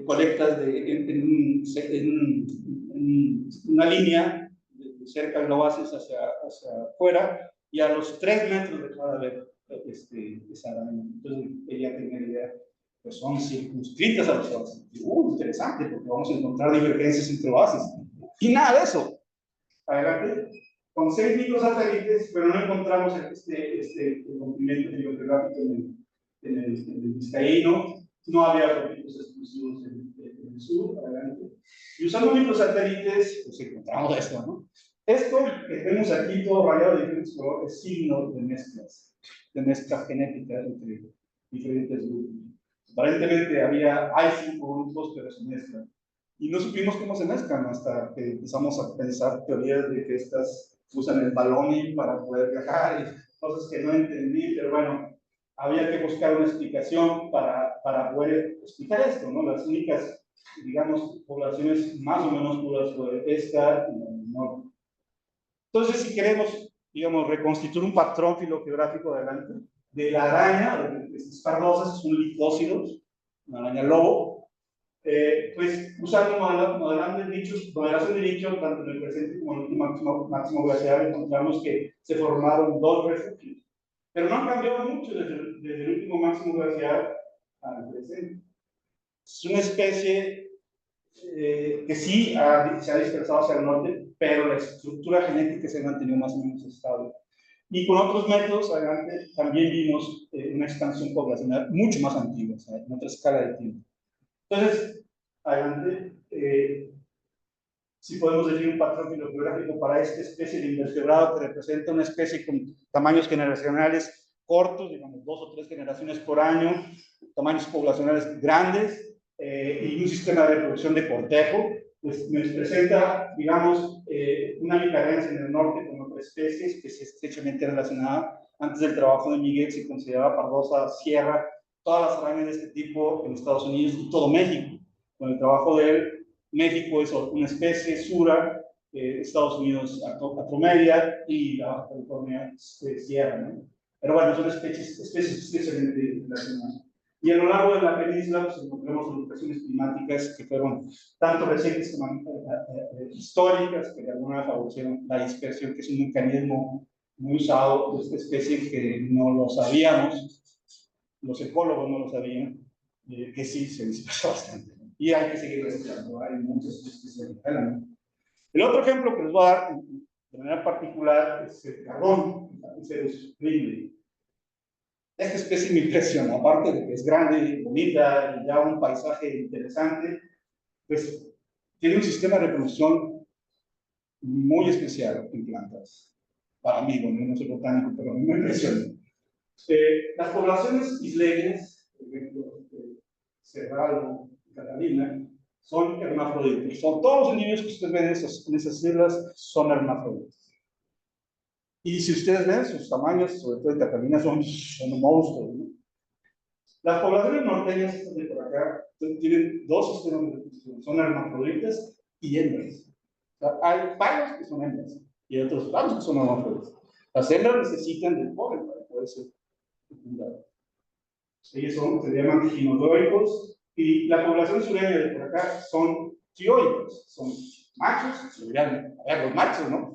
colectas en una línea cerca del oasis hacia afuera, y a los 3 metros dejaba de ver esa araña. Entonces ella tenía la idea, pues son circunscritas a los oasis. Interesante, porque vamos a encontrar divergencias entre oasis. Y nada de eso. Adelante. Con 6 microsatélites, pero no encontramos el rompimiento geográfico en el vizcaíno. No había rompimientos exclusivos en el sur. Adelante. Y usando microsatélites, pues encontramos esto, ¿no? Esto que vemos aquí, todo rayado de diferentes colores, es signo de mezcla genética entre diferentes grupos. Aparentemente hay 5 grupos, pero se mezclan. Y no supimos cómo se mezclan hasta que empezamos a pensar teorías de que estas usan el baloney para poder viajar y cosas que no entendí, pero bueno, había que buscar una explicación para poder explicar esto, ¿no? Las únicas, digamos, poblaciones más o menos puras fue esta y la del norte. Entonces, si queremos, digamos, reconstituir un patrón filogeográfico adelante, de la araña, de estas pardosas, es un licócido, una araña lobo, pues usando modelación de nichos, tanto en el presente como en el último máximo glacial, encontramos que se formaron 2 refugios, pero no han cambiado mucho desde el último máximo glacial al presente. Es una especie que sí se ha dispersado hacia el norte, pero la estructura genética se ha mantenido más o menos estable. Y con otros métodos, adelante, también vimos una expansión poblacional mucho más antigua, o sea, en otra escala de tiempo. Entonces, adelante, si podemos decir un patrón filogeográfico para esta especie de invertebrado que representa una especie con tamaños generacionales cortos, digamos 2 o 3 generaciones por año, tamaños poblacionales grandes, y un sistema de reproducción de cortejo, pues nos presenta, digamos, una bicarencia en el norte con otras especies que es estrechamente relacionada. Antes del trabajo de Miguel se consideraba Barbosa Sierra, todas las arañas de este tipo en Estados Unidos y todo México. Con el trabajo de él México es una especie, Sura, Estados Unidos Atromedia y la Baja California Sierra, ¿no? Pero bueno, son especies especialmente relacionadas. Y a lo largo de la península pues, encontramos agrupaciones climáticas que fueron tanto recientes como históricas, que de alguna manera favorecieron la dispersión, que es un mecanismo muy usado de esta especie que no lo sabíamos, los ecólogos no lo sabían, que sí se dispersa bastante. ¿No? Y hay que seguir estudiando, hay muchas especies de ¿no? El otro ejemplo que les voy a dar de manera particular es el carbón, el Ridley. Esta especie me impresiona, aparte de que es grande, bonita, y da un paisaje interesante, pues tiene un sistema de reproducción muy especial en plantas. Para mí, bueno, no soy botánico, pero me impresiona. Las poblaciones isleñas, por ejemplo, Cerrado y Catalina, son hermafroditas. Son todos los individuos que ustedes ven en esas islas son hermafroditas. Y si ustedes ven sus tamaños, sobre todo en Catalina, son monstruos, ¿no? Las poblaciones norteñas, estas de por acá, tienen dos sistemas de reproducción, son hermafroditas y hembras. O sea, hay palos que son hembras y otros palos que son hermafroditas. Las hembras necesitan del polen para poder ser fecundadas. Ellos se llaman ginodóicos y la población sureña de por acá son dioicos, son machos. Se dirán, a ver, los machos, ¿no?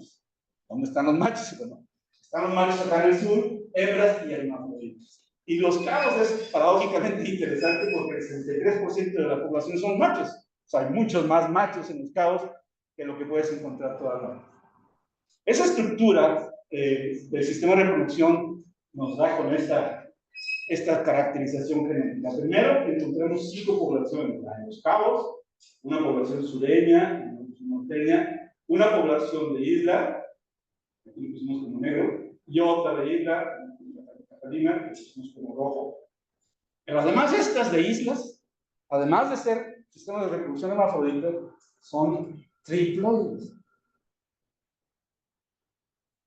¿Dónde están los machos? Bueno, están los machos acá en el sur, hembras y hermafroditas. Y los cabos es paradójicamente interesante porque el 63% de la población son machos. O sea, hay muchos más machos en los cabos que lo que puedes encontrar toda la vida. Esa estructura del sistema de reproducción nos da con esta caracterización genética. Primero, encontramos 5 poblaciones. En los cabos, una población sureña, norteña, una población de isla, aquí lo pusimos como negro, y otra de isla, Catalina, que pusimos como rojo. Pero además estas de islas, además de ser sistemas de reproducción hermafrodita, son triploides.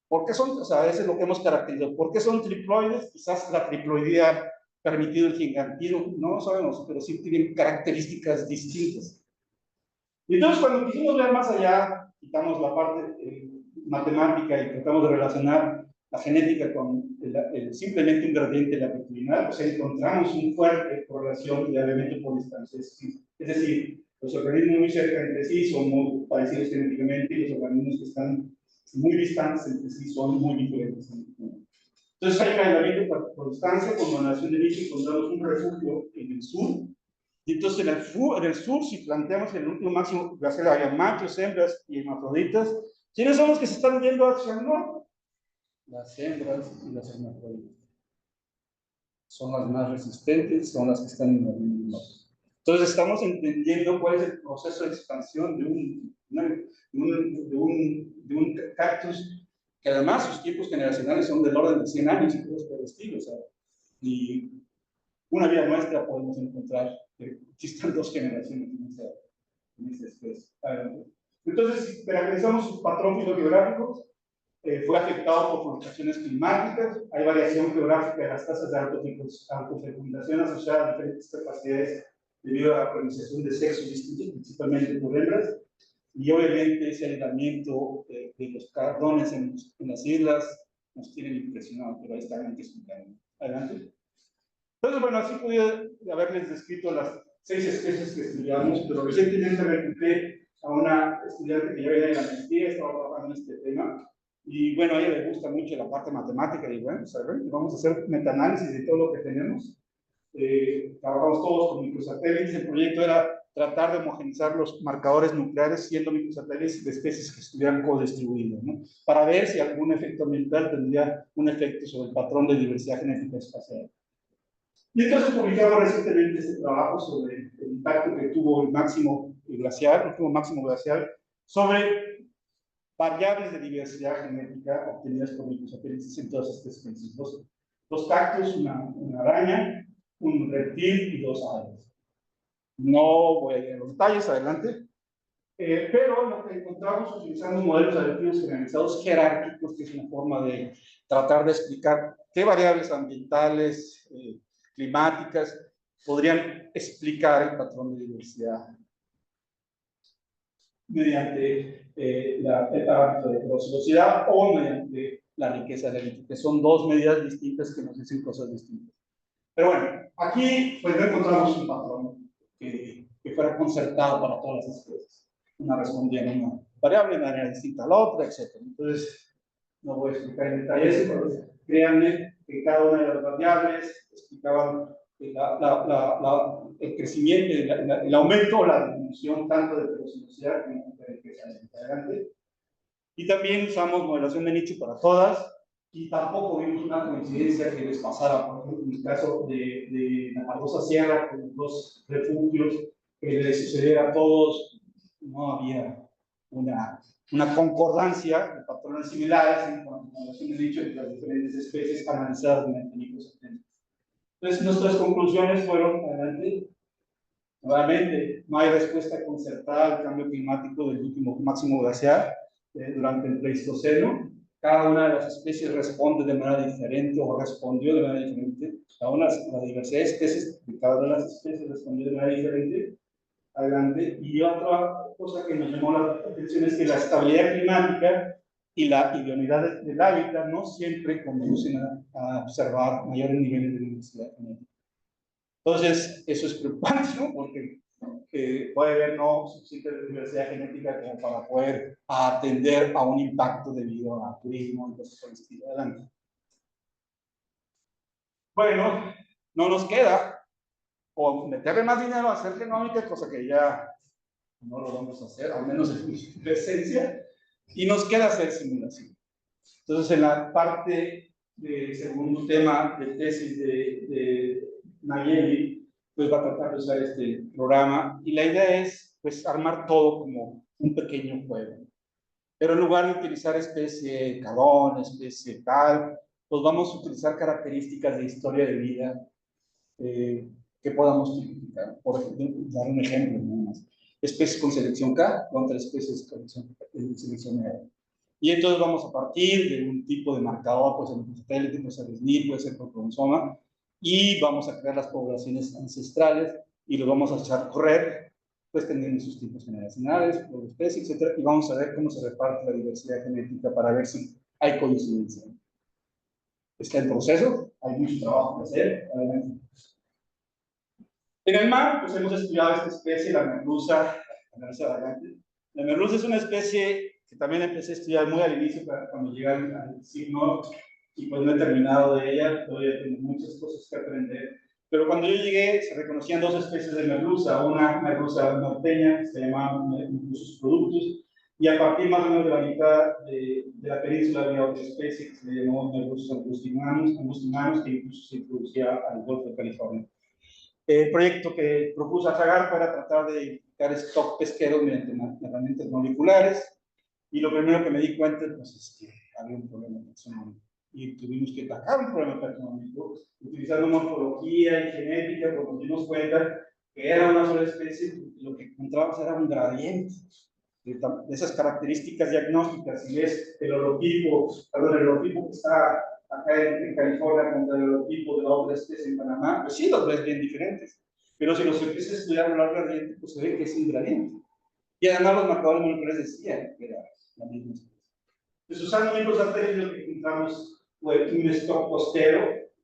¿Por qué son? O sea, eso es lo que hemos caracterizado. ¿Por qué son triploides? Quizás la triploidea ha permitido el gigantismo, no lo sabemos, pero sí tienen características distintas. Y entonces, cuando quisimos ver más allá, quitamos la parte matemática y tratamos de relacionar la genética con simplemente un gradiente latitudinal, pues encontramos una fuerte correlación de elemento por distancia. Es decir, los organismos muy cerca entre sí son muy parecidos genéticamente y los organismos que están muy distantes entre sí son muy diferentes. Entonces hay un aislamiento por distancia, con donación de líquido, encontramos un refugio en el sur. Y entonces en el sur, si planteamos el último máximo glacial, había machos, hembras y hermafroditas. ¿Quiénes son los que se están yendo hacia el norte? Las hembras y las hermafroditas. Son las más resistentes, son las que están en el norte. Entonces estamos entendiendo cuál es el proceso de expansión de un cactus que además sus tiempos generacionales son del orden de 100 años y cosas por el estilo. O sea, y una vida nuestra podemos encontrar que existan 2 generaciones en esta especie. Entonces, si caracterizamos su patrón filogeográfico, fue afectado por fluctuaciones climáticas, hay variación geográfica de las tasas de autofecundación asociadas a diferentes capacidades debido a la pronunciación de sexos distintos, principalmente por hembras, y obviamente ese aislamiento de los cardones en las islas nos tienen impresionados, pero ahí están, hay que explicarlo. Adelante. Entonces, bueno, así podía haberles descrito las 6 especies que estudiamos, pero recientemente me encontré a una estudiante que ya venía de la maestría, estaba trabajando en este tema, y bueno, a ella le gusta mucho la parte matemática, y bueno, vamos a hacer metaanálisis de todo lo que tenemos. Trabajamos todos con microsatélites, el proyecto era tratar de homogenizar los marcadores nucleares siendo microsatélites de especies que estuvieran codistribuidas, ¿no? Para ver si algún efecto ambiental tendría un efecto sobre el patrón de diversidad genética espacial. Y entonces publicamos recientemente este trabajo sobre el impacto que tuvo el máximo glacial, el último máximo glacial, sobre variables de diversidad genética obtenidas por microsatélites en todas estas especies. Dos cactus, una araña, un reptil y 2 aves. No voy a ir a los detalles, adelante. Pero lo que encontramos utilizando modelos adaptativos generalizados jerárquicos, que es una forma de tratar de explicar qué variables ambientales, climáticas, podrían explicar el patrón de diversidad. mediante el parámetro de velocidad o mediante la riqueza del líquido, que son dos medidas distintas que nos dicen cosas distintas. Pero bueno, aquí pues no encontramos un patrón que fuera concertado para todas las especies. Una respondía a una variable, una era distinta a la otra, etc. Entonces, no voy a explicar en detalle eso, pero créanme que cada una de las variables explicaban el crecimiento, el aumento o la disminución tanto de velocidad como de riqueza. Adelante. Y también usamos modelación de nicho para todas, y tampoco vimos una coincidencia que les pasara, por ejemplo, en el caso de la Cardosa Sierra, con los dos refugios, que les sucediera a todos, no había una concordancia de patrones similares en cuanto a modelación de nicho entre las diferentes especies analizadas mediante microsatélites. Entonces, nuestras conclusiones fueron, adelante, nuevamente, no hay respuesta concertada al cambio climático del último máximo glaciar durante el Pleistoceno. Cada una de las especies responde de manera diferente o respondió de manera diferente. La diversidad de especies de cada una de las especies respondió de manera diferente. Adelante. Y otra cosa que nos llamó la atención es que la estabilidad climática y la idoneidad del hábitat no siempre conducen a observar mayores niveles de diversidad genética. Entonces, eso es preocupante, ¿no? Porque puede haber no suficiente diversidad genética como para poder atender a un impacto debido a turismo y cosas por el estilo. Adelante. Bueno, no nos queda o meterle más dinero a hacer genómica, cosa que ya no lo vamos a hacer, al menos en mi presencia, y nos queda hacer simulación. Entonces, en la parte del segundo tema de tesis de Nayeli, pues va a tratar de usar este programa, y la idea es, pues, armar todo como un pequeño juego. Pero en lugar de utilizar especie calón, especie tal, pues vamos a utilizar características de historia de vida que podamos tipificar. Por ejemplo, dar un ejemplo nada más. Especies con selección K contra especies con selección R. Y entonces vamos a partir de un tipo de marcador, puede ser un satélite, puede ser SNP, puede ser por cromosoma, y vamos a crear las poblaciones ancestrales y lo vamos a echar a correr, pues teniendo sus tipos generacionales, por especie, etc. Y vamos a ver cómo se reparte la diversidad genética para ver si hay coincidencia. Está en proceso, hay mucho trabajo que hacer. En el mar, pues hemos estudiado esta especie, la merluza. La merluza es una especie que también empecé a estudiar muy al inicio, cuando llegué al signo, y pues no he terminado de ella, todavía tengo muchas cosas que aprender. Pero cuando yo llegué, se reconocían dos especies de merluza, una merluza norteña, que se llamaba merluzos productus, y a partir más o menos de la mitad de la península había otra especie que se llamó merluzos angustinanos, que incluso se introducía al Golfo de California. El proyecto que propuso Azagar era tratar de identificar stock pesqueros mediante herramientas moleculares, y lo primero que me di cuenta pues, es que había un problema taxonómico y tuvimos que atacar un problema taxonómico utilizando morfología y genética, porque nos dimos cuenta que era una sola especie y lo que encontrábamos era un gradiente de esas características diagnósticas. Si ves el holotipo que está acá en California contra el holotipo de la otra especie en Panamá, pues sí los ves bien diferentes, pero si los empiezas a estudiar a lo largo del gradiente, pues se ve que es un gradiente. Y además los marcadores moleculares decían que era la misma especie. Entonces, usando microsatélites, lo que encontramos fue un stock costero,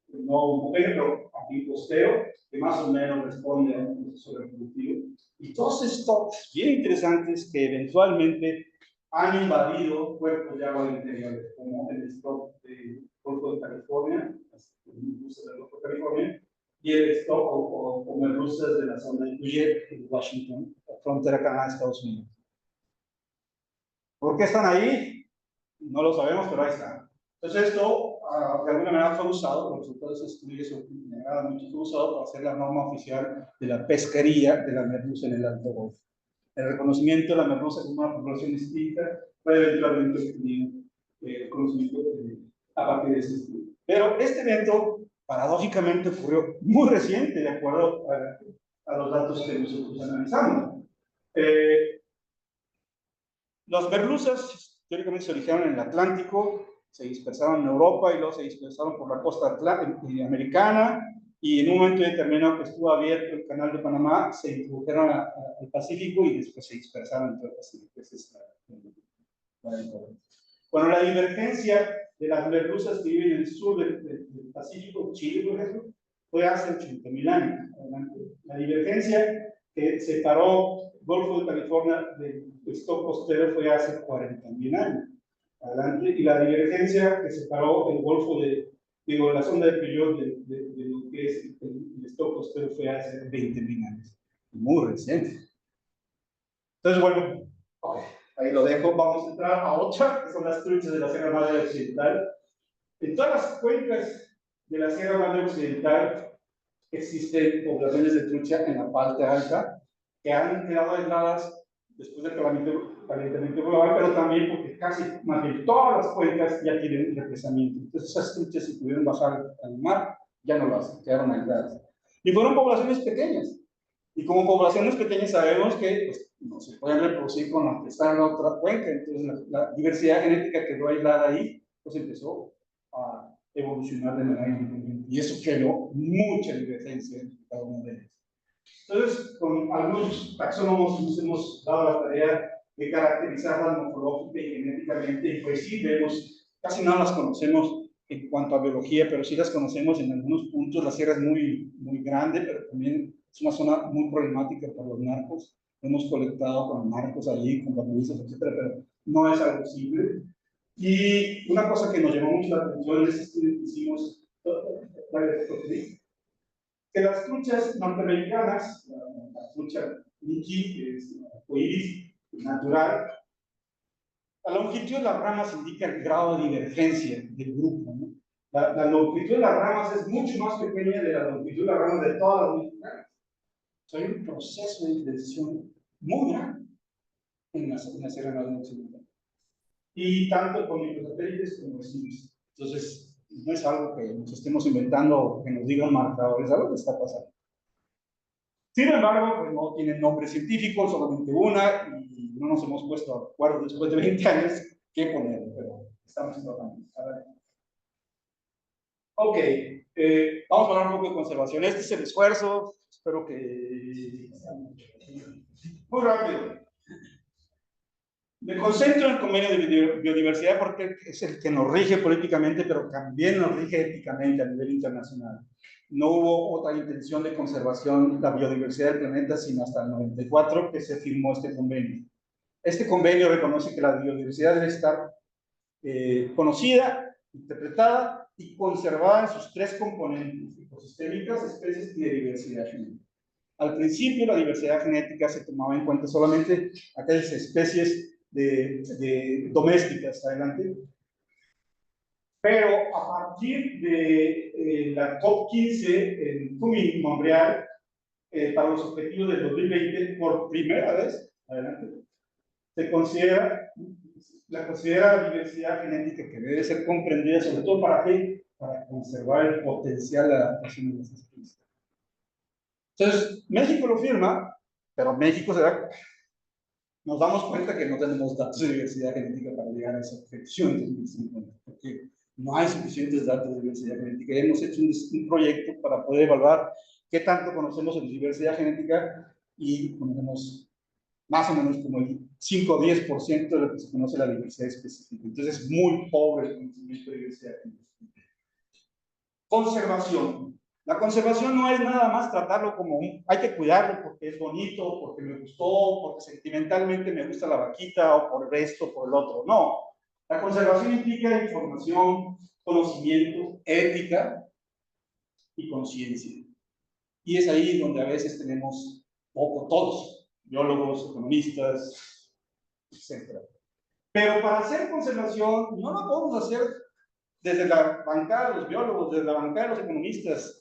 no homogéneo, pero aquí costero, que más o menos responde a un proceso reproductivo. Y todos stocks bien interesantes que eventualmente han invadido cuerpos de agua interiores, como el stock del Golfo de California, el merluzas del Golfo de California, y el stock o merluzas de la zona de Puget, en Washington, frontera Canadá-Estados Unidos. ¿Por qué están ahí? No lo sabemos, pero ahí están. Entonces esto, de alguna manera, fue usado, los resultados de estudios me agradan mucho, fue usado para hacer la norma oficial de la pesquería de la merluza en el Alto Golfo. El reconocimiento de la merluza como una población distinta fue eventualmente obtenido conocimiento a partir de este estudio. Pero este evento, paradójicamente, ocurrió muy reciente, de acuerdo a los datos que nosotros analizamos. Las merluzas teóricamente se originaron en el Atlántico, se dispersaron en Europa y luego se dispersaron por la costa americana, y en un momento determinado que estuvo abierto el canal de Panamá, se introdujeron al Pacífico y después se dispersaron en todo el Pacífico. Esa es la diferencia. Bueno, la divergencia de las merluzas que viven en el sur del Pacífico, Chile, por ejemplo, fue hace 80.000 años. La divergencia que separó el Golfo de California del stock costero fue hace 40.000 años. Adelante. Y la divergencia que separó el Golfo la sonda de Peugeot de lo que es el stock costero fue hace 20.000 años. Muy reciente. Entonces, bueno, ahí lo dejo. Vamos a entrar a otra, que son las truchas de la Sierra Madre Occidental. En todas las cuencas de la Sierra Madre Occidental existen poblaciones de trucha en la parte alta que han quedado aisladas después del calentamiento global, pero también porque casi más bien todas las cuencas ya tienen represamiento. Entonces esas truchas, si pudieron bajar al mar, ya no lo hacen, quedaron aisladas. Y fueron poblaciones pequeñas. Y como poblaciones pequeñas sabemos que pues, no se pueden reproducir con las que están en la otra cuenca. Entonces la diversidad genética quedó aislada ahí, pues empezó a evolucionar de manera independiente. Y eso creó mucha divergencia en cada una de ellas. Entonces, con algunos taxónomos nos hemos dado la tarea de caracterizarlas morfológica y genéticamente, y pues sí, vemos, casi no las conocemos en cuanto a biología, pero sí las conocemos en algunos puntos. La sierra es muy, muy grande, pero también es una zona muy problemática para los narcos. Hemos colectado con narcos allí, con barburizos, etcétera, pero no es algo simple. Y una cosa que nos llamó mucho la atención en este estudio que hicimos, que las truchas norteamericanas, la trucha Mickey, que es arcoíris natural, la longitud de las ramas indica el grado de divergencia del grupo, ¿no? La longitud de las ramas es mucho más pequeña de la longitud de las ramas de todas las mexicanas. Hay un proceso de divergencia muy grande en la Sierra Madre Occidental. Y tanto con microsatélites como vecinos. Entonces, no es algo que nos estemos inventando o que nos diga un marcador, es algo que está pasando. Sin embargo, pues no tienen nombre científico, solamente una, y no nos hemos puesto de acuerdo después de 20 años qué poner, pero estamos trabajando. Ok, vamos a hablar un poco de conservación. Este es el esfuerzo, espero que... Muy rápido. Me concentro en el convenio de biodiversidad porque es el que nos rige políticamente, pero también nos rige éticamente a nivel internacional. No hubo otra intención de conservación de la biodiversidad del planeta sino hasta el 94 que se firmó este convenio. Este convenio reconoce que la biodiversidad debe estar conocida, interpretada y conservada en sus tres componentes: ecosistémicas, especies y de diversidad genética. Al principio la diversidad genética se tomaba en cuenta solamente aquellas especies domésticas, adelante. Pero a partir de la COP15 en Kunming, Montreal, para los objetivos del 2020, por primera vez, adelante, se considera la diversidad genética que debe ser comprendida, sobre todo para qué, para conservar el potencial de adaptación de las especies. Entonces, México lo firma, pero México se da, nos damos cuenta que no tenemos datos de diversidad genética para llegar a esa objeción de 2050, porque no hay suficientes datos de diversidad genética. Hemos hecho un proyecto para poder evaluar qué tanto conocemos de diversidad genética y conocemos más o menos como el 5 o 10% de lo que se conoce de la diversidad específica. Entonces es muy pobre el conocimiento de diversidad genética. Conservación. La conservación no es nada más tratarlo como hay que cuidarlo porque es bonito, porque me gustó, porque sentimentalmente me gusta la vaquita, o por esto, o por el otro. No. La conservación implica información, conocimiento, ética y conciencia. Y es ahí donde a veces tenemos poco todos, biólogos, economistas, etc. Pero para hacer conservación no lo podemos hacer desde la bancada de los biólogos, desde la bancada de los economistas.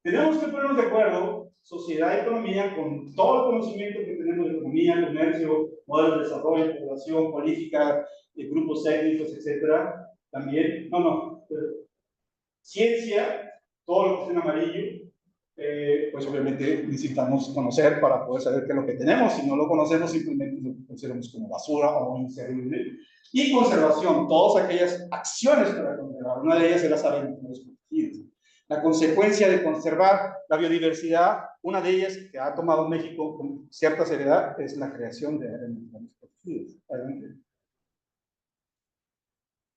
Tenemos que ponernos de acuerdo, sociedad y economía, con todo el conocimiento que tenemos de economía, comercio, modelos de desarrollo, población, política, grupos técnicos, etcétera. También, ciencia, todo lo que esté en amarillo, pues obviamente necesitamos conocer para poder saber qué es lo que tenemos. Si no lo conocemos, simplemente lo consideramos como basura o inservible. Y conservación, todas aquellas acciones para conservar. Una de ellas es las áreas protegidas. la consecuencia de conservar la biodiversidad, una de ellas que ha tomado México con cierta seriedad, es la creación de áreas naturales protegidas.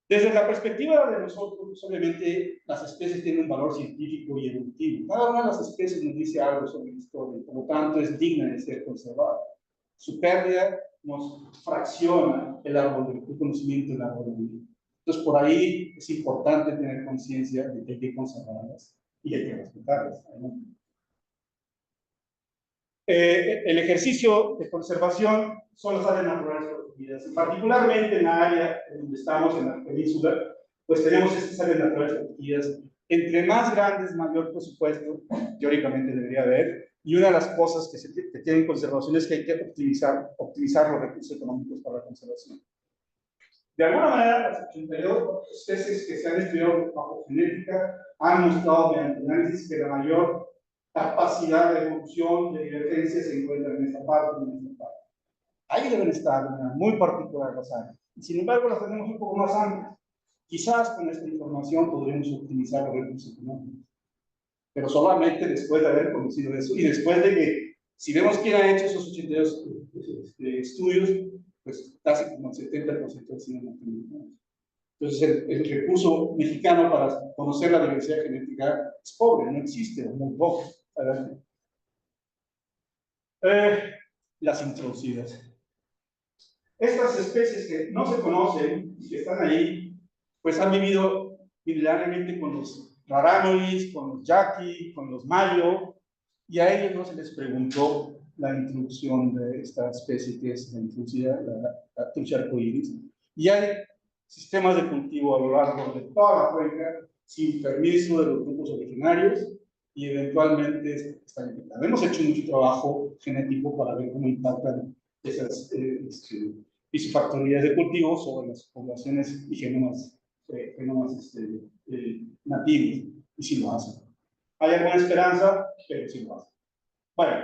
Desde la perspectiva de nosotros, obviamente, las especies tienen un valor científico y evolutivo. Cada una de las especies nos dice algo sobre la historia, por lo tanto, es digna de ser conservada. Su pérdida nos fracciona el conocimiento del árbol de vida. Entonces, por ahí es importante tener conciencia de que hay que conservarlas y hay que respetarlas. El ejercicio de conservación son las áreas naturales protegidas. Particularmente en la área donde estamos, en la península, pues tenemos estas áreas naturales protegidas. Entre más grandes, mayor presupuesto, teóricamente debería haber. Y una de las cosas que tienen conservación es que hay que optimizar los recursos económicos para la conservación. De alguna manera, las 82 especies que se han estudiado bajo genética han mostrado mediante análisis que la mayor capacidad de evolución, de divergencia, se encuentra en esta parte y en esta parte. Ahí deben estar de manera muy particular las áreas. Y sin embargo, las tenemos un poco más amplias. Quizás con esta información podríamos optimizar los recursos económicos. Pero solamente después de haber conocido eso y después de que, si vemos quién ha hecho esos 82 estudios, pues casi como el 70% han sido norteamericanos. Entonces, el recurso mexicano para conocer la diversidad genética es pobre, no existe, es muy poco. Las introducidas. Estas especies que no se conocen y que están ahí, pues han vivido milenariamente con los rarámuris, con los yaqui, con los mayo, y a ellos no se les preguntó la introducción de esta especie que es la introducida, la trucha arcoíris. Y hay sistemas de cultivo a lo largo de toda la cuenca sin permiso de los grupos originarios y eventualmente están infectados. Hemos hecho mucho trabajo genético para ver cómo impactan esas isofactorías de cultivo sobre las poblaciones y genomas nativos, y si lo hacen. Hay alguna esperanza, pero sí lo hacen. Bueno,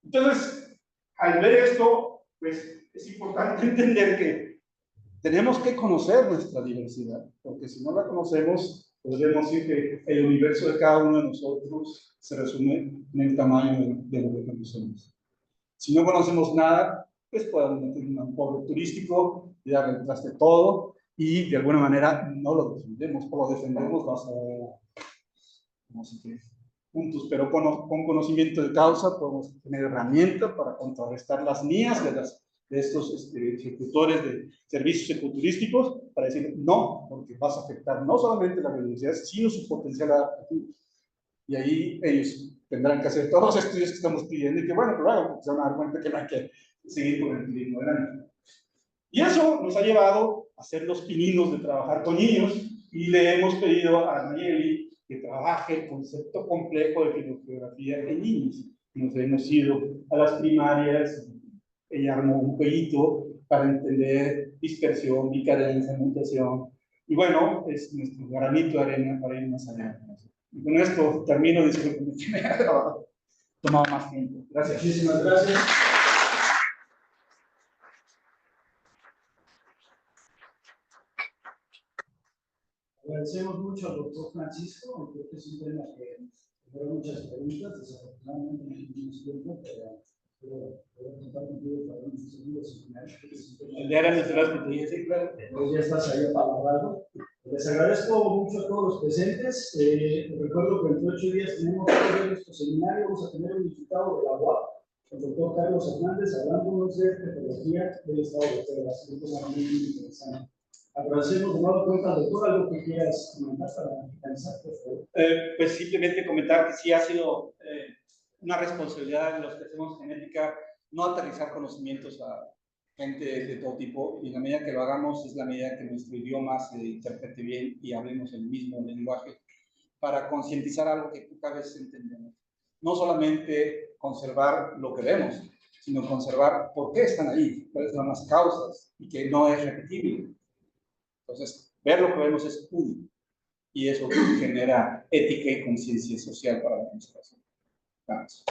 entonces, al ver esto, pues es importante entender que tenemos que conocer nuestra diversidad, porque si no la conocemos, podríamos decir que el universo de cada uno de nosotros se resume en el tamaño de lo que conocemos. Si no conocemos nada, pues podemos meter un pueblo turístico y darle el traste todo, y de alguna manera no lo defendemos, o lo defendemos basado no sé qué, puntos, pero con conocimiento de causa podemos tener herramientas para contrarrestar las mías de estos ejecutores de servicios ecoturísticos, para decir no, porque vas a afectar no solamente la biodiversidad, sino su potencial adaptativo. Y ahí ellos tendrán que hacer todos los estudios que estamos pidiendo y que, bueno, claro, se van a dar cuenta que no hay que seguir con el turismo del año. Y eso nos ha llevado a ser los pininos de trabajar con niños, y le hemos pedido a Nayeli que trabaje el concepto complejo de fitogeografía en niños. Nos hemos ido a las primarias, ella armó un jueguito para entender dispersión, bicadencia, mutación, y bueno, es nuestro granito de arena para ir más allá. Y con esto termino, disculpen que me ha tomado más tiempo. Gracias. Muchísimas gracias. Agradecemos mucho al doctor Francisco, creo que es un tema que tendrá muchas preguntas, desafortunadamente no tenemos tiempo, pero poder contar contigo para nuestros segundo seminario. El de áreas naturales protegidas, sí, claro. Pues ya estás ahí apalabrado. Les agradezco mucho a todos los presentes. Recuerdo que en 8 días tenemos que ver nuestro seminario. Vamos a tener un invitado de la UAP, el doctor Carlos Hernández, hablándonos de etología del estado de Texas. Es un tema muy interesante. Agradecemos de nuevo cuenta al doctor, algo que quieras comentar para finalizar, por favor. Pues simplemente comentar que sí ha sido una responsabilidad de los que hacemos genética no aterrizar conocimientos a gente de todo tipo, y en la medida que lo hagamos es la medida que nuestro idioma se interprete bien y hablemos el mismo lenguaje para concientizar algo que pocas veces entendemos. No solamente conservar lo que vemos, sino conservar por qué están ahí, cuáles son las causas, y que no es repetible. Entonces, ver lo que vemos es único, y eso genera ética y conciencia social para la conservación. Gracias.